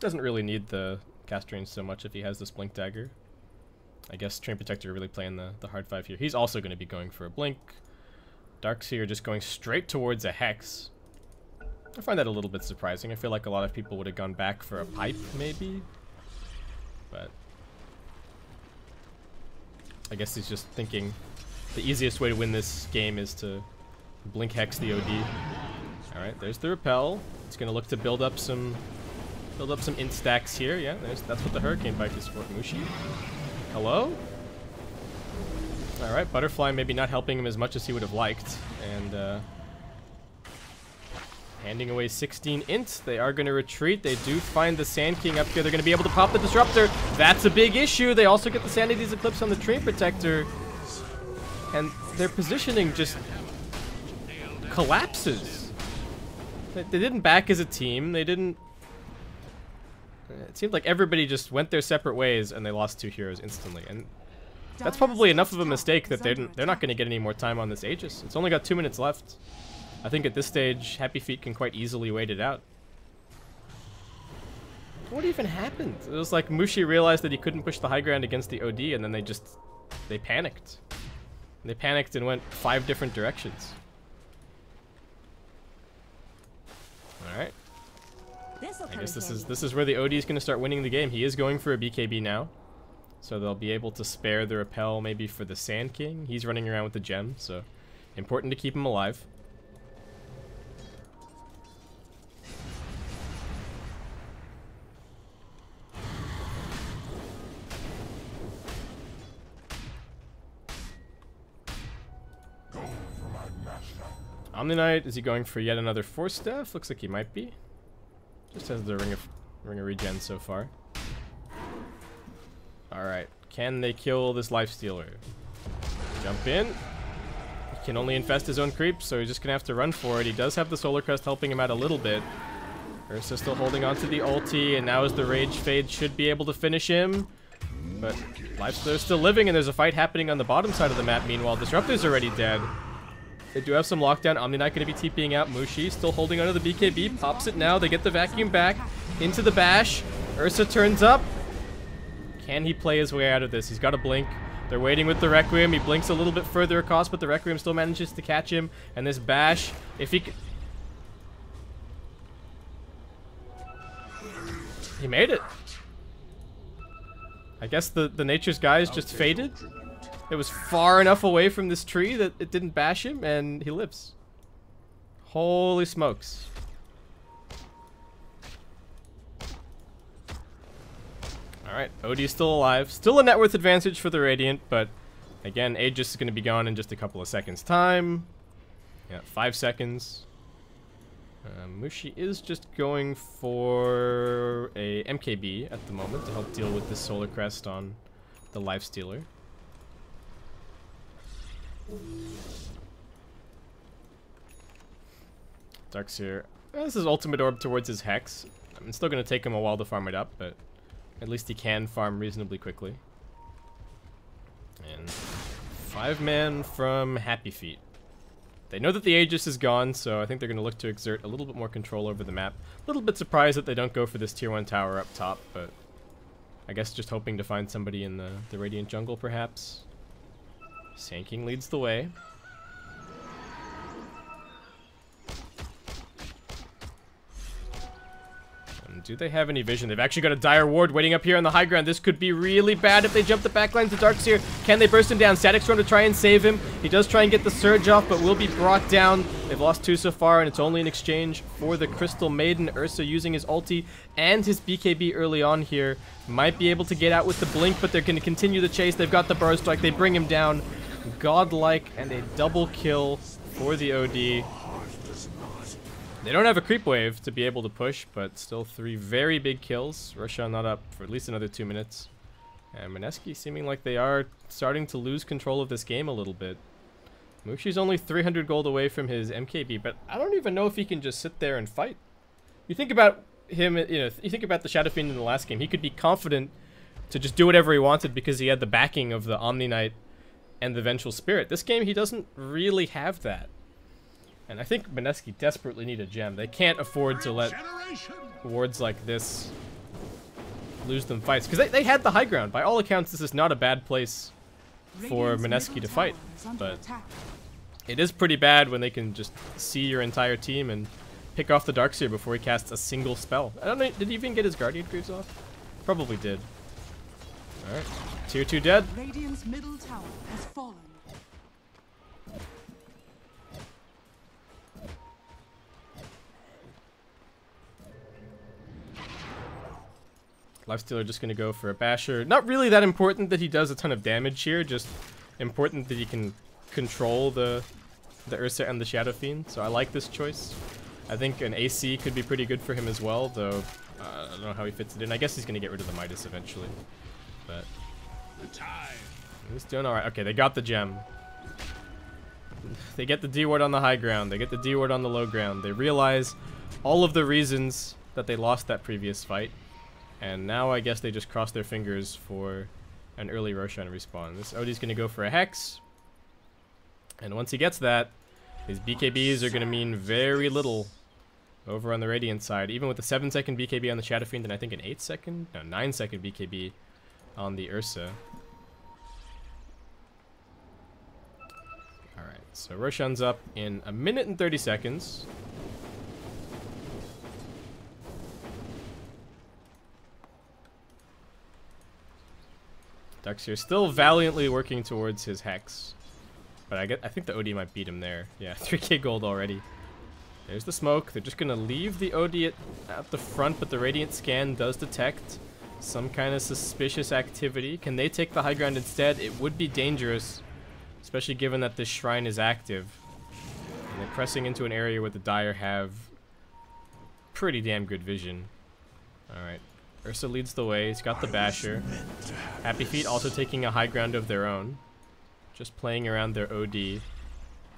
Doesn't really need the cast range so much if he has this Blink Dagger. I guess Terrain Protector really playing the hard 5 here. He's also going to be going for a Blink. Darkseer just going straight towards a Hex. I find that a little bit surprising. I feel like a lot of people would have gone back for a Pipe, maybe. But I guess he's just thinking the easiest way to win this game is to Blink Hex the OD. Alright, there's the Repel. It's going to look to build up some int stacks here. Yeah, that's what the Hurricane Bike is for. Mushi. Hello? Alright, Butterfly maybe not helping him as much as he would have liked. And handing away 16 int. They are going to retreat. They do find the Sand King up here. They're going to be able to pop the Disruptor. That's a big issue. They also get the Sanity's Eclipse on the Terrain Protector. And their positioning just collapses. They didn't back as a team. They didn't... It seemed like everybody just went their separate ways and they lost 2 heroes instantly. And that's probably enough of a mistake that they're not going to get any more time on this Aegis. It's only got 2 minutes left. I think at this stage, HappyFeet can quite easily wait it out. What even happened? It was like Mushi realized that he couldn't push the high ground against the OD, and then they panicked. They panicked and went 5 different directions. Alright. I guess this is where the OD is going to start winning the game. He is going for a BKB now. So they'll be able to spare the Repel maybe for the Sand King. He's running around with the gem, so important to keep him alive. Omni Knight, is he going for yet another Force Staff? Looks like he might be. Just has the Ring of Regen so far. Alright, can they kill this Lifestealer? Jump in. He can only infest his own creeps, so he's just gonna have to run for it. He does have the Solar Crest helping him out a little bit. Ursa still holding on to the ulti, and now as the Rage fades, should be able to finish him. But Lifestealer's still living, and there's a fight happening on the bottom side of the map. Meanwhile, Disruptor's already dead. They do have some lockdown. Omni Knight going to be TPing out. Mushi still holding onto the BKB. Pops it now. They get the vacuum back into the bash. Ursa turns up. Can he play his way out of this? He's got a blink. They're waiting with the Requiem. He blinks a little bit further across, but the Requiem still manages to catch him. And this bash, if he... He made it. I guess the Nature's Guise just faded. It was far enough away from this tree that it didn't bash him, and he lives. Holy smokes. Alright, OD's still alive. Still a net worth advantage for the Radiant, but again, Aegis is going to be gone in just a couple of seconds' time. Yeah, 5 seconds. Mushi is just going for a MKB at the moment to help deal with this Solar Crest on the Lifestealer. Darkseer has his ultimate orb towards his Hex. I mean, it's still going to take him a while to farm it up, but at least he can farm reasonably quickly. And 5-man from HappyFeet. They know that the Aegis is gone, so I think they're going to look to exert a little bit more control over the map. A little bit surprised that they don't go for this tier 1 tower up top, but I guess just hoping to find somebody in the Radiant jungle, perhaps. Sanking leads the way. Do they have any vision? They've actually got a Dire Ward waiting up here on the high ground. This could be really bad if they jump the backline to Darkseer. Can they burst him down? Static's run to try and save him. He does try and get the Surge off, but will be brought down. They've lost 2 so far, and it's only in exchange for the Crystal Maiden. Ursa using his ulti and his BKB early on here. Might be able to get out with the Blink, but they're going to continue the chase. They've got the Burrow Strike. They bring him down. Godlike, and a double kill for the OD. They don't have a creep wave to be able to push, but still 3 very big kills. Roshan not up for at least another 2 minutes. And Mineski seeming like they are starting to lose control of this game a little bit. Mushi's only 300 gold away from his MKB, but I don't even know if he can just sit there and fight. You think about him, you think about the Shadow Fiend in the last game. He could be confident to just do whatever he wanted because he had the backing of the Omni Knight and the Vengeful Spirit. This game, he doesn't really have that. And I think Mineski desperately need a gem. They can't afford to let wards like this lose them fights. Because they had the high ground. By all accounts, this is not a bad place for Mineski to fight. But it is pretty bad when they can just see your entire team and pick off the Darkseer before he casts a single spell. I don't know, did he even get his Guardian Greaves off? Probably did. Alright, tier 2 dead. Radiant's middle tower has fallen. Lifestealer just going to go for a Basher. Not really that important that he does a ton of damage here, just important that he can control the Ursa and the Shadow Fiend, so I like this choice. I think an AC could be pretty good for him as well, though I don't know how he fits it in. I guess he's going to get rid of the Midas eventually, but he's doing alright. Okay, they got the gem. They get the D-ward on the high ground, they get the D-ward on the low ground. They realize all of the reasons that they lost that previous fight. And now I guess they just cross their fingers for an early Roshan respawn. This OD's going to go for a Hex. And once he gets that, his BKBs are going to mean very little over on the Radiant side. Even with the 7-second BKB on the Shadow Fiend and I think an 9-second BKB on the Ursa. Alright, so Roshan's up in 1 minute and 30 seconds. Darkseer still valiantly working towards his Hex. But I think the OD might beat him there. Yeah, 3k gold already. There's the smoke. They're just going to leave the OD at the front, but the Radiant scan does detect some kind of suspicious activity. Can they take the high ground instead? It would be dangerous, especially given that this shrine is active. And they're pressing into an area where the Dire have pretty damn good vision. Alright. Ursa leads the way. He's got the Basher. HappyFeet also taking a high ground of their own. Just playing around their OD.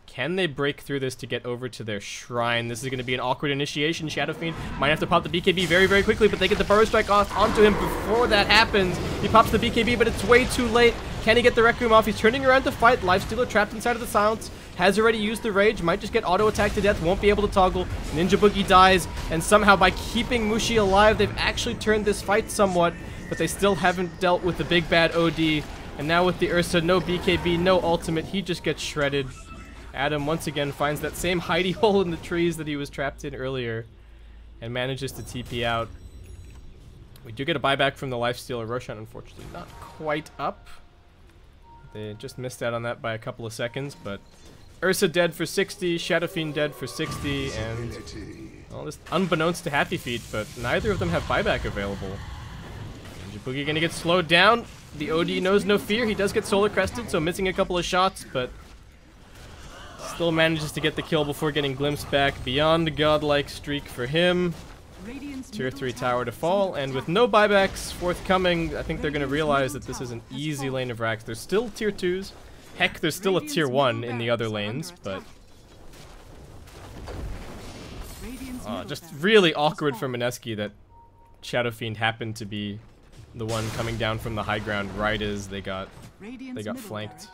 Can they break through this to get over to their shrine? This is going to be an awkward initiation. Shadow Fiend might have to pop the BKB very, very quickly, but they get the Burrow Strike off onto him before that happens. He pops the BKB, but it's way too late. Can he get the Rec Room off? He's turning around to fight. Lifestealer trapped inside of the Silence. Has already used the Rage. Might just get auto-attacked to death. Won't be able to toggle. Ninja Boogie dies. And somehow by keeping Mushi alive, they've actually turned this fight somewhat. But they still haven't dealt with the big bad OD. And now with the Ursa, no BKB, no ultimate. He just gets shredded. Adam once again finds that same hidey hole in the trees that he was trapped in earlier. And manages to TP out. We do get a buyback from the Lifestealer. Roshan, unfortunately, not quite up. They just missed out on that by a couple of seconds, but Ursa dead for 60, Shadow Fiend dead for 60, and well, this unbeknownst to HappyFeet, but neither of them have buyback available. Ninja Boogie gonna get slowed down. The OD knows no fear. He does get solar crested, so missing a couple of shots, but still manages to get the kill before getting glimpsed back. Beyond godlike streak for him. Tier 3 tower to fall, and with no buybacks forthcoming, I think they're going to realize that this is an easy lane of racks. There's still tier 2s. Heck, there's still a tier 1 in the other lanes, but just really awkward for Mineski that Shadow Fiend happened to be the one coming down from the high ground right as they got flanked.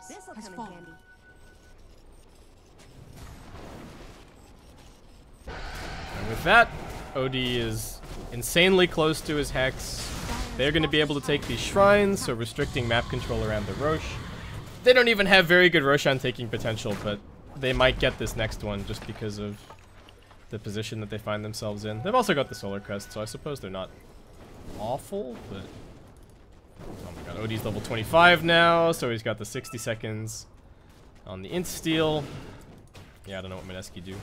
And with that, OD is insanely close to his Hex. They're going to be able to take these shrines, so restricting map control around the Rosh. They don't even have very good Roshan taking potential, but they might get this next one just because of the position that they find themselves in. They've also got the Solar Crest, so I suppose they're not awful, but oh my god, OD's level 25 now, so he's got the 60 seconds on the Int Steal. Yeah, I don't know what Mineski do.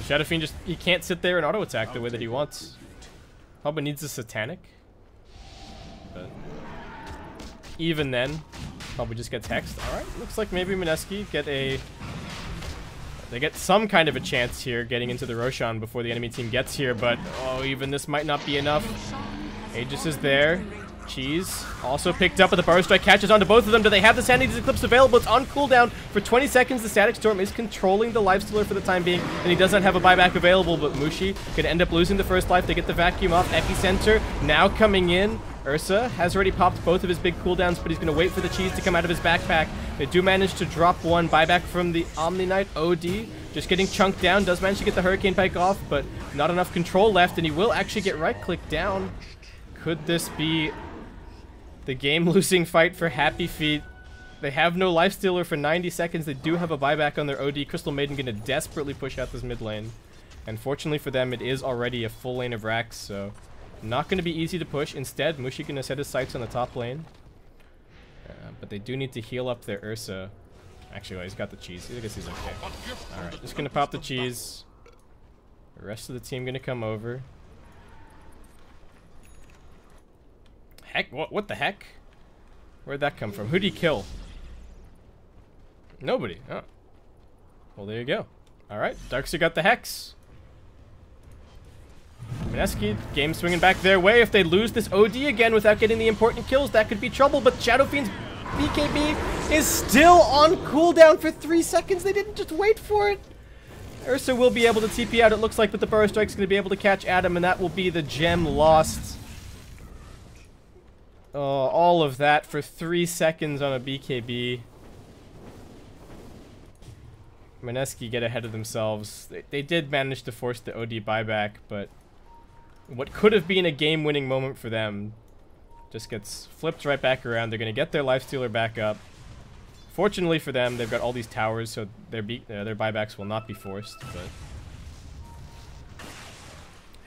Shadow Fiend just, he can't sit there and auto-attack the way that he wants. Probably needs a Satanic. But even then, probably just gets hexed. Alright, looks like maybe Mineski they get some kind of a chance here getting into the Roshan before the enemy team gets here, but oh, even this might not be enough. Aegis is there. Cheese also picked up, but the Burrow Strike catches onto both of them. Do they have the Sanity's Eclipse available? It's on cooldown for 20 seconds. The Static Storm is controlling the Lifestealer for the time being, and he does not have a buyback available, but Mushi could end up losing the first life. They get the Vacuum off. Epicenter now coming in. Ursa has already popped both of his big cooldowns, but he's going to wait for the cheese to come out of his backpack. They do manage to drop one. Buyback from the Omni Knight. OD just getting chunked down. Does manage to get the Hurricane Pike off, but not enough control left, and he will actually get right-clicked down. Could this be the game-losing fight for HappyFeet? They have no Lifestealer for 90 seconds. They do have a buyback on their OD. Crystal Maiden going to desperately push out this mid lane. And fortunately for them, it is already a full lane of racks, so not going to be easy to push. Instead, Mushi going to set his sights on the top lane. But they do need to heal up their Ursa. Actually, well, he's got the cheese. I guess he's okay. Alright, just going to pop the cheese. The rest of the team going to come over. Heck, what the heck? Where'd that come from? Who'd he kill? Nobody. Oh. Well, there you go. Alright, Darkseer got the Hex. Mineski, game swinging back their way. If they lose this OD again without getting the important kills, that could be trouble, but Shadow Fiend's BKB is still on cooldown for 3 seconds. They didn't just wait for it. Ursa will be able to TP out, it looks like, but the Burrow Strike's going to be able to catch Adam, and that will be the gem lost. Oh, all of that for 3 seconds on a BKB. Mineski get ahead of themselves. They did manage to force the OD buyback, but what could have been a game-winning moment for them just gets flipped right back around. They're going to get their Lifestealer back up. Fortunately for them, they've got all these towers, so their buybacks will not be forced, but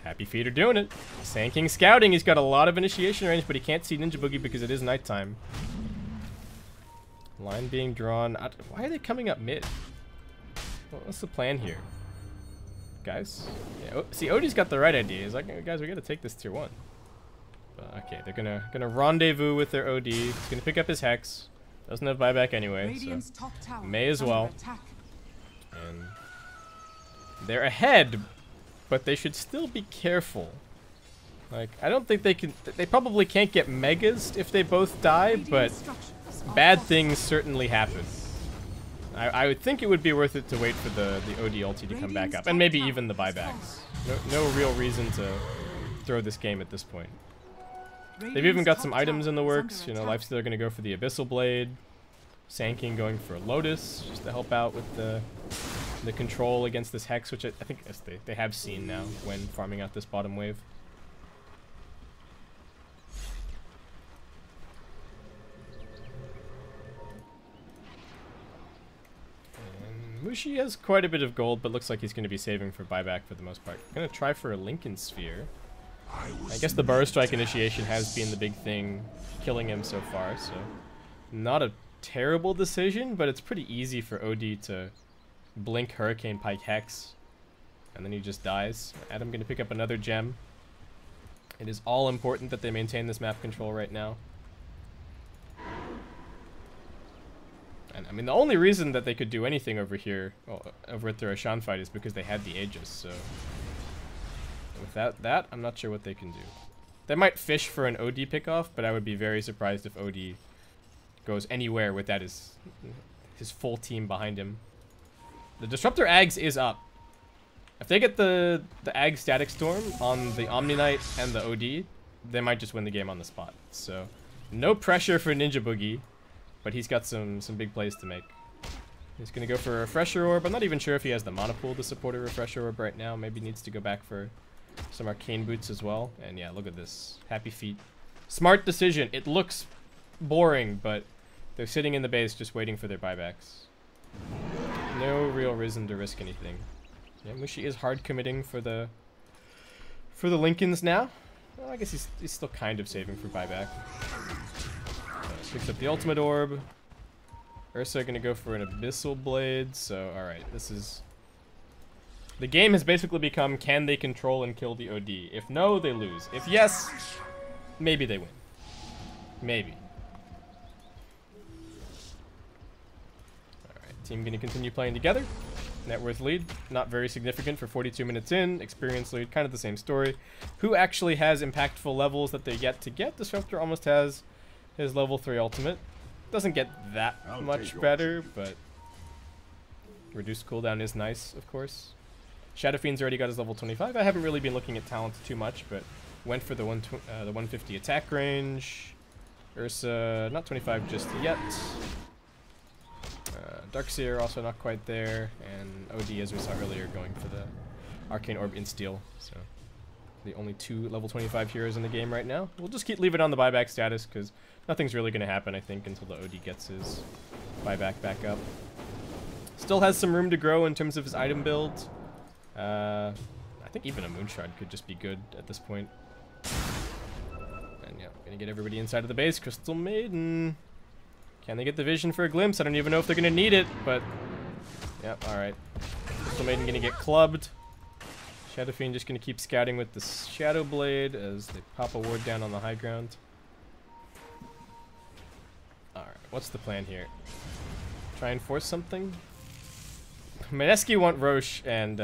HappyFeet are doing it. Sand King scouting. He's got a lot of initiation range, but he can't see Ninja Boogie because it is nighttime. Line being drawn. Why are they coming up mid? What's the plan here? Guys? Yeah, see, Odie's got the right idea. He's like, guys, we gotta take this tier 1. But, okay, they're gonna rendezvous with their OD. He's gonna pick up his Hex. Doesn't have buyback anyway, so may as well. And They're ahead, but they should still be careful. Like, I don't think they can... They probably can't get megas if they both die, but bad things certainly happen. I would think it would be worth it to wait for the OD ulti to come back up, and maybe even the buybacks. No real reason to throw this game at this point. They've even got some items in the works. You know, Lifestealer going to go for the Abyssal Blade. Sanking going for a Lotus, just to help out with the control against this Hex, which I think they have seen now when farming out this bottom wave. Mushi has quite a bit of gold, but looks like he's going to be saving for buyback for the most part. Going to try for a Lincoln Sphere. I guess the Burrow Strike initiation has been the big thing killing him so far, so not a terrible decision, but it's pretty easy for OD to blink Hurricane Pike Hex, and then he just dies. Adam going to pick up another gem. It is all important that they maintain this map control right now. And I mean, the only reason that they could do anything over here, over at their Ashan fight, is because they had the Aegis, so without that, I'm not sure what they can do. They might fish for an OD pickoff, but I would be very surprised if OD goes anywhere without his full team behind him. The Disruptor Ags is up. If they get the Ag Static Storm on the Omni Knight and the OD, they might just win the game on the spot. So, no pressure for Ninja Boogie. But he's got some big plays to make. He's going to go for a Refresher Orb. I'm not even sure if he has the mana pool to support a Refresher Orb right now. Maybe needs to go back for some Arcane Boots as well. And yeah, look at this. HappyFeet. Smart decision. It looks boring, but they're sitting in the base just waiting for their buybacks. No real reason to risk anything. Yeah, Mushi is hard committing for the Lincolns now. Well, I guess he's still kind of saving for buyback. Picks up the Ultimate Orb. Ursa gonna go for an Abyssal Blade, so alright, this is... The game has basically become, can they control and kill the OD? If no, they lose. If yes, maybe they win. Maybe. Alright, team gonna continue playing together. Net worth lead, not very significant for 42 minutes in. Experience lead, kind of the same story. Who actually has impactful levels that they're yet to get? Disruptor almost has his level 3 ultimate. Doesn't get that much better, but reduced cooldown is nice, of course. Shadow Fiend's already got his level 25. I haven't really been looking at talents too much, but went for the 150 attack range. Ursa, not 25 just yet. Darkseer also not quite there, and OD, as we saw earlier, going for the Arcane Orb Insteel. So the only 2 level 25 heroes in the game right now. We'll just leave it on the buyback status, because nothing's really going to happen, I think, until the OD gets his buyback back up. Still has some room to grow in terms of his item build. I think even a Moonshard could just be good at this point. And yeah, gonna get everybody inside of the base. Crystal Maiden. Can they get the vision for a glimpse? I don't even know if they're gonna need it, but yep, alright. Crystal Maiden gonna get clubbed. Shadow Fiend just gonna keep scouting with the Shadow Blade as they pop a ward down on the high ground. Alright, what's the plan here? Try and force something? Mineski want Roche, and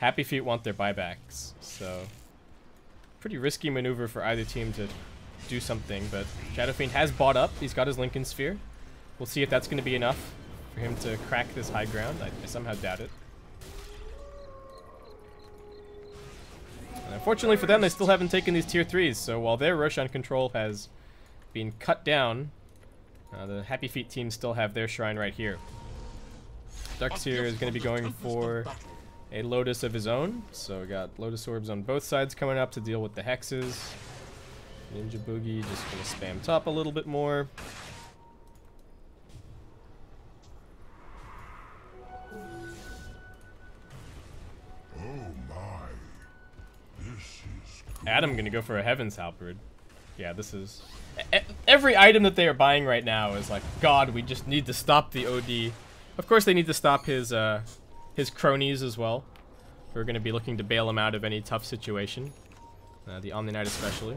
HappyFeet want their buybacks, so pretty risky maneuver for either team to do something, but Shadow Fiend has bought up. He's got his Lincoln Sphere. We'll see if that's going to be enough for him to crack this high ground. I somehow doubt it. And unfortunately for them, they still haven't taken these tier 3s, so while their Roshan control has been cut down, the HappyFeet team still have their shrine right here. Darkseer is going to be going for a Lotus of his own, so we got Lotus Orbs on both sides coming up to deal with the hexes. Ninja Boogie just going to spam top a little bit more. Oh my. This is cool. Adam going to go for a Heaven's Halberd. Yeah, this is... Every item that they are buying right now is like, God, we just need to stop the OD. Of course they need to stop his cronies as well, who are going to be looking to bail him out of any tough situation. The Omni Knight especially.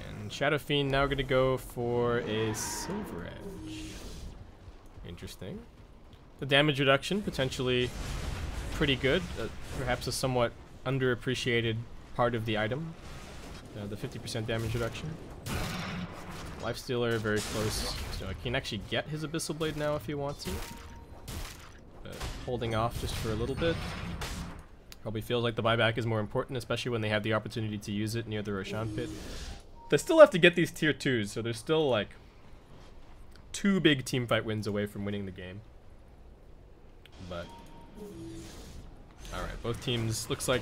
And Shadow Fiend now going to go for a Silver Edge. Interesting. The damage reduction, potentially pretty good. Perhaps a somewhat underappreciated part of the item. The 50% damage reduction. Lifestealer, very close. So he can actually get his Abyssal Blade now if he wants it. Holding off just for a little bit. Probably feels like the buyback is more important, especially when they have the opportunity to use it near the Roshan pit. They still have to get these tier 2s, so they're still like 2 big teamfight wins away from winning the game. But alright, both teams, looks like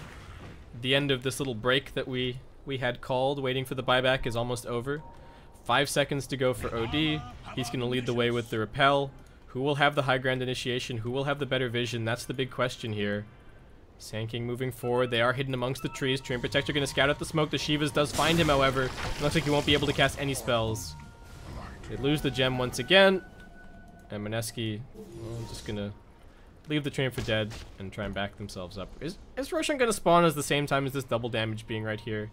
the end of this little break that we had called, waiting for the buyback, is almost over. 5 seconds to go for OD. He's going to lead the way with the repel. Who will have the high ground initiation? Who will have the better vision? That's the big question here. Sand King moving forward. They are hidden amongst the trees. Treant Protector going to scout out the smoke. The Shivas does find him, however. It looks like he won't be able to cast any spells. They lose the gem once again. And Mineski, well, just going to leave the Treant for dead and try and back themselves up. Is Roshan going to spawn at the same time as this double damage being right here?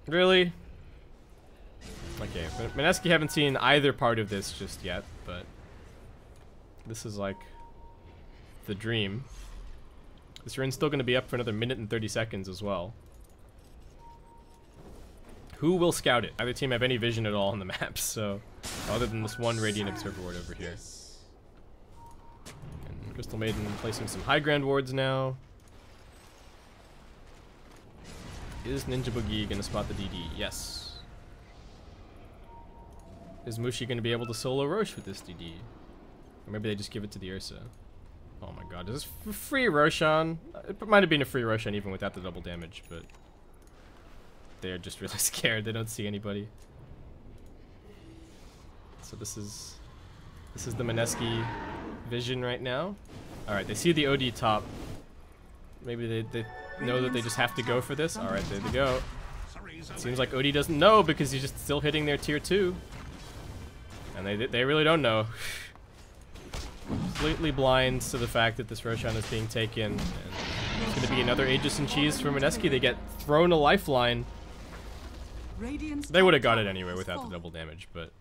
Really? Okay, Mineski haven't seen either part of this just yet, but this is like the dream. This run's still going to be up for another minute and 30 seconds as well. Who will scout it? Neither team have any vision at all on the map, so other than this one Radiant Observer Ward over here. And Crystal Maiden placing some high ground wards now. Is Ninja Boogie going to spot the DD? Yes. Is Mushi going to be able to solo Rosh with this DD? Or maybe they just give it to the Ursa. Oh my god, is this free Roshan? It might have been a free Roshan even without the double damage, but they're just really scared. They don't see anybody. So this is the Mineski vision right now. Alright, they see the OD top. Maybe they know that they just have to go for this. Alright, there they go. Seems like OD doesn't know because he's just still hitting their tier 2. And they really don't know. Completely blind to the fact that this Roshan is being taken. And it's going to be another Aegis and Cheese for Mineski. They get thrown a lifeline. They would have got it anyway without the double damage, but...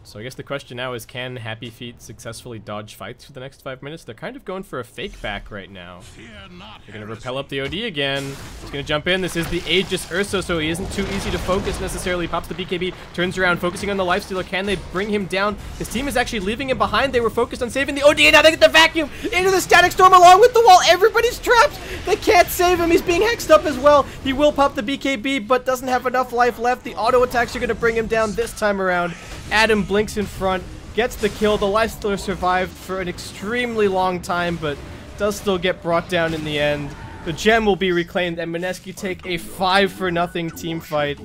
So I guess the question now is, can HappyFeet successfully dodge fights for the next 5 minutes? They're kind of going for a fake back right now. They're going to repel up the OD again. He's going to jump in. This is the Aegis Ursa, so he isn't too easy to focus necessarily. Pops the BKB, turns around, focusing on the Lifestealer. Can they bring him down? His team is actually leaving him behind. They were focused on saving the OD, and now they get the vacuum into the Static Storm along with the wall. Everybody's trapped. They can't save him. He's being hexed up as well. He will pop the BKB, but doesn't have enough life left. The auto attacks are going to bring him down this time around. Adam blinks in front, gets the kill. The Lifestealer survived for an extremely long time, but does still get brought down in the end. The gem will be reclaimed, and Mineski take a 5-0 team fight,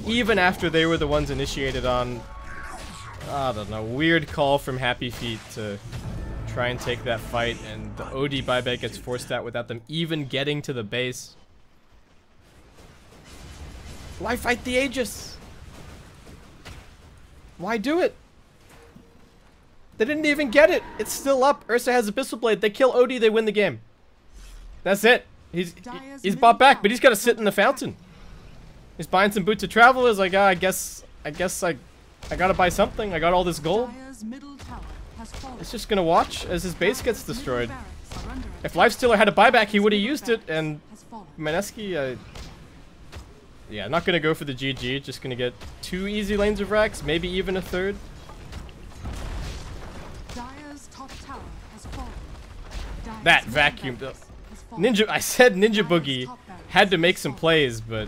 even after they were the ones initiated on, I don't know, weird call from HappyFeet to try and take that fight, and the OD buyback gets forced out without them even getting to the base. Why fight the Aegis? Why do it? They didn't even get it. It's still up. Ursa has Abyssal Blade. They kill OD, they win the game. That's it. He's bought back, but he's got to sit in the fountain. He's buying some boots to travel. He's like, I guess I gotta buy something. I got all this gold. It's just gonna watch as his base gets destroyed. If Lifestealer had a buyback, he would have used it, and Mineski, yeah, not gonna go for the GG, just gonna get 2 easy lanes of racks, maybe even a 3rd. That vacuum. Ninja, I said Ninja Boogie had to make some plays, but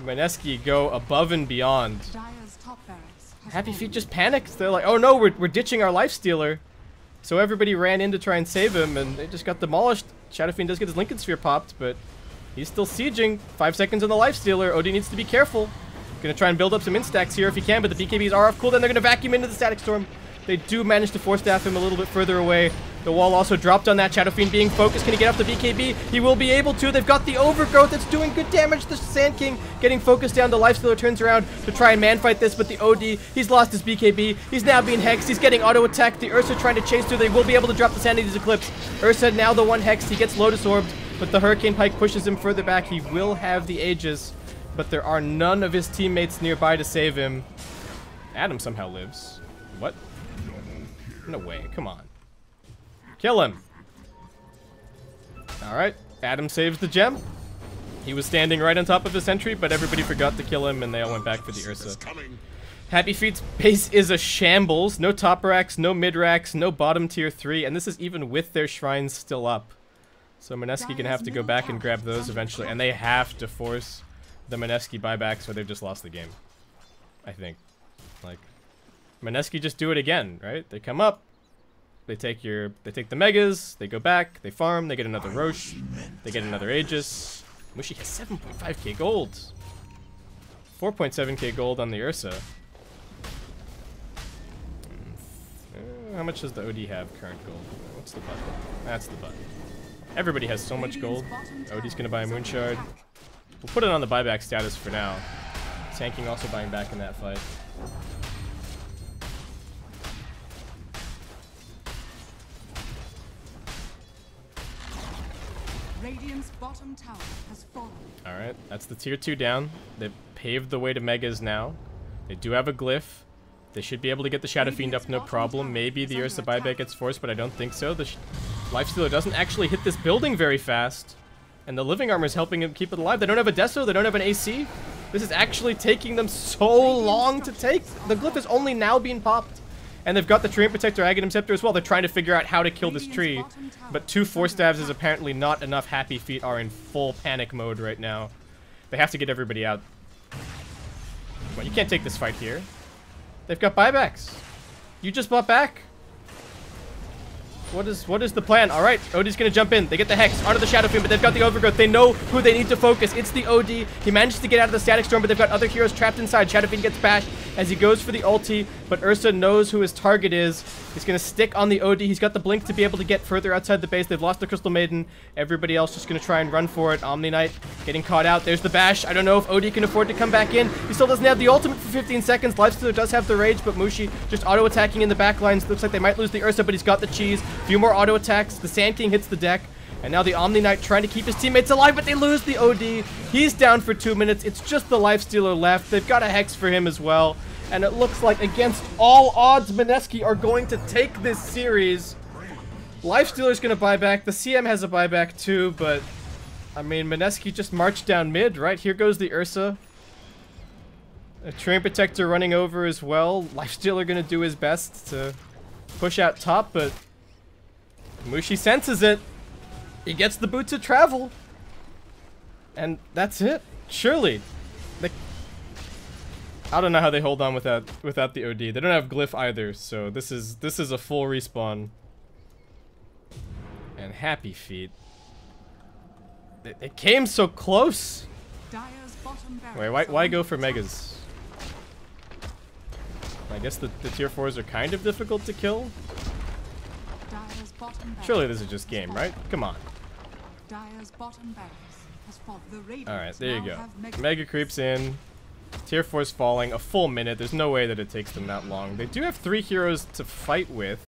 Mineski go above and beyond. HappyFeet just panicked. They're like, oh no, we're ditching our Lifestealer. So everybody ran in to try and save him, and they just got demolished. Shadow Fiend does get his Lincoln Sphere popped, but he's still sieging. 5 seconds on the Lifestealer. OD needs to be careful. Gonna try and build up some instacks here if he can, but the BKBs are off cooldown. They're gonna vacuum into the Static Storm. They do manage to force staff him a little bit further away. The wall also dropped on that. Shadow Fiend being focused. Can he get up the BKB? He will be able to. They've got the Overgrowth that's doing good damage. The Sand King getting focused down. The Lifestealer turns around to try and man-fight this, but the OD, he's lost his BKB. He's now being hexed. He's getting auto-attacked. The Ursa trying to chase through. They will be able to drop the Sanity's Eclipse. Ursa now the one hexed. He gets Lotus Orbed, but the Hurricane Pike pushes him further back. He will have the Aegis, but there are none of his teammates nearby to save him. Adam somehow lives. What? No way, come on. Kill him! Alright, Adam saves the gem. He was standing right on top of the sentry, but everybody forgot to kill him and they all went back for the Ursa. HappyFeet's base is a shambles. No top racks, no mid racks, no bottom tier 3, and this is even with their shrines still up. So Mineski gonna have to go back and grab those eventually, and they have to force the Mineski buybacks or they've just lost the game. I think. Like, Mineski just do it again, right? They come up, they take the megas, they go back, they farm, they get another Roche, they get another Aegis. Mushi has 7.5k gold. 4.7k gold on the Ursa. How much does the OD have current gold? What's the button? That's the button. Everybody has so much gold. OD's gonna buy a Moonshard. We'll put it on the buyback status for now. Tanking also buying back in that fight. Radiant's bottom tower has fallen. Alright, that's the tier 2 down. They've paved the way to megas now. They do have a glyph. They should be able to get the Shadow Fiend up no problem. Maybe the Ursa buyback gets forced, but I don't think so. The Lifestealer doesn't actually hit this building very fast. And the Living Armor is helping him keep it alive. They don't have a Deso, they don't have an AC. This is actually taking them so long to take. The glyph is only now being popped. And they've got the Terrain Protector, Aghanim Scepter as well. They're trying to figure out how to kill this tree. But 2 Force Stabs is apparently not enough. HappyFeet are in full panic mode right now. They have to get everybody out. Well, you can't take this fight here. They've got buybacks. You just bought back. What is the plan? All right, OD's gonna jump in. They get the Hex onto the Shadow Fiend, but they've got the Overgrowth. They know who they need to focus. It's the OD. He manages to get out of the Static Storm, but they've got other heroes trapped inside. Shadow Fiend gets bashed as he goes for the ulti, but Ursa knows who his target is. He's gonna stick on the OD. He's got the blink to be able to get further outside the base. They've lost the Crystal Maiden. Everybody else just gonna try and run for it. Omni Knight getting caught out. There's the bash. I don't know if OD can afford to come back in. He still doesn't have the ultimate for 15 seconds. Lifestealer does have the rage, but Mushi just auto-attacking in the back lines. Looks like they might lose the Ursa, but he's got the cheese. A few more auto-attacks. The Sand King hits the deck. And now the Omni Knight trying to keep his teammates alive, but they lose the OD. He's down for 2 minutes. It's just the Lifestealer left. They've got a Hex for him as well. And it looks like against all odds, Mineski are going to take this series. Lifestealer's going to buy back. The CM has a buyback too, but I mean, Mineski just marched down mid, right? Here goes the Ursa. A Terrain Protector running over as well. Lifestealer going to do his best to push out top, but Mushi senses it. He gets the Boots of Travel. And that's it. Surely. I don't know how they hold on without the OD. They don't have Glyph either, so this is a full respawn. And HappyFeet. They came so close. Wait, why go for megas? I guess the tier 4s are kind of difficult to kill. Surely this is just game, right? Come on. Alright, there you go. Mega creeps in. Tier 4's falling. A full minute. There's no way that it takes them that long. They do have 3 heroes to fight with.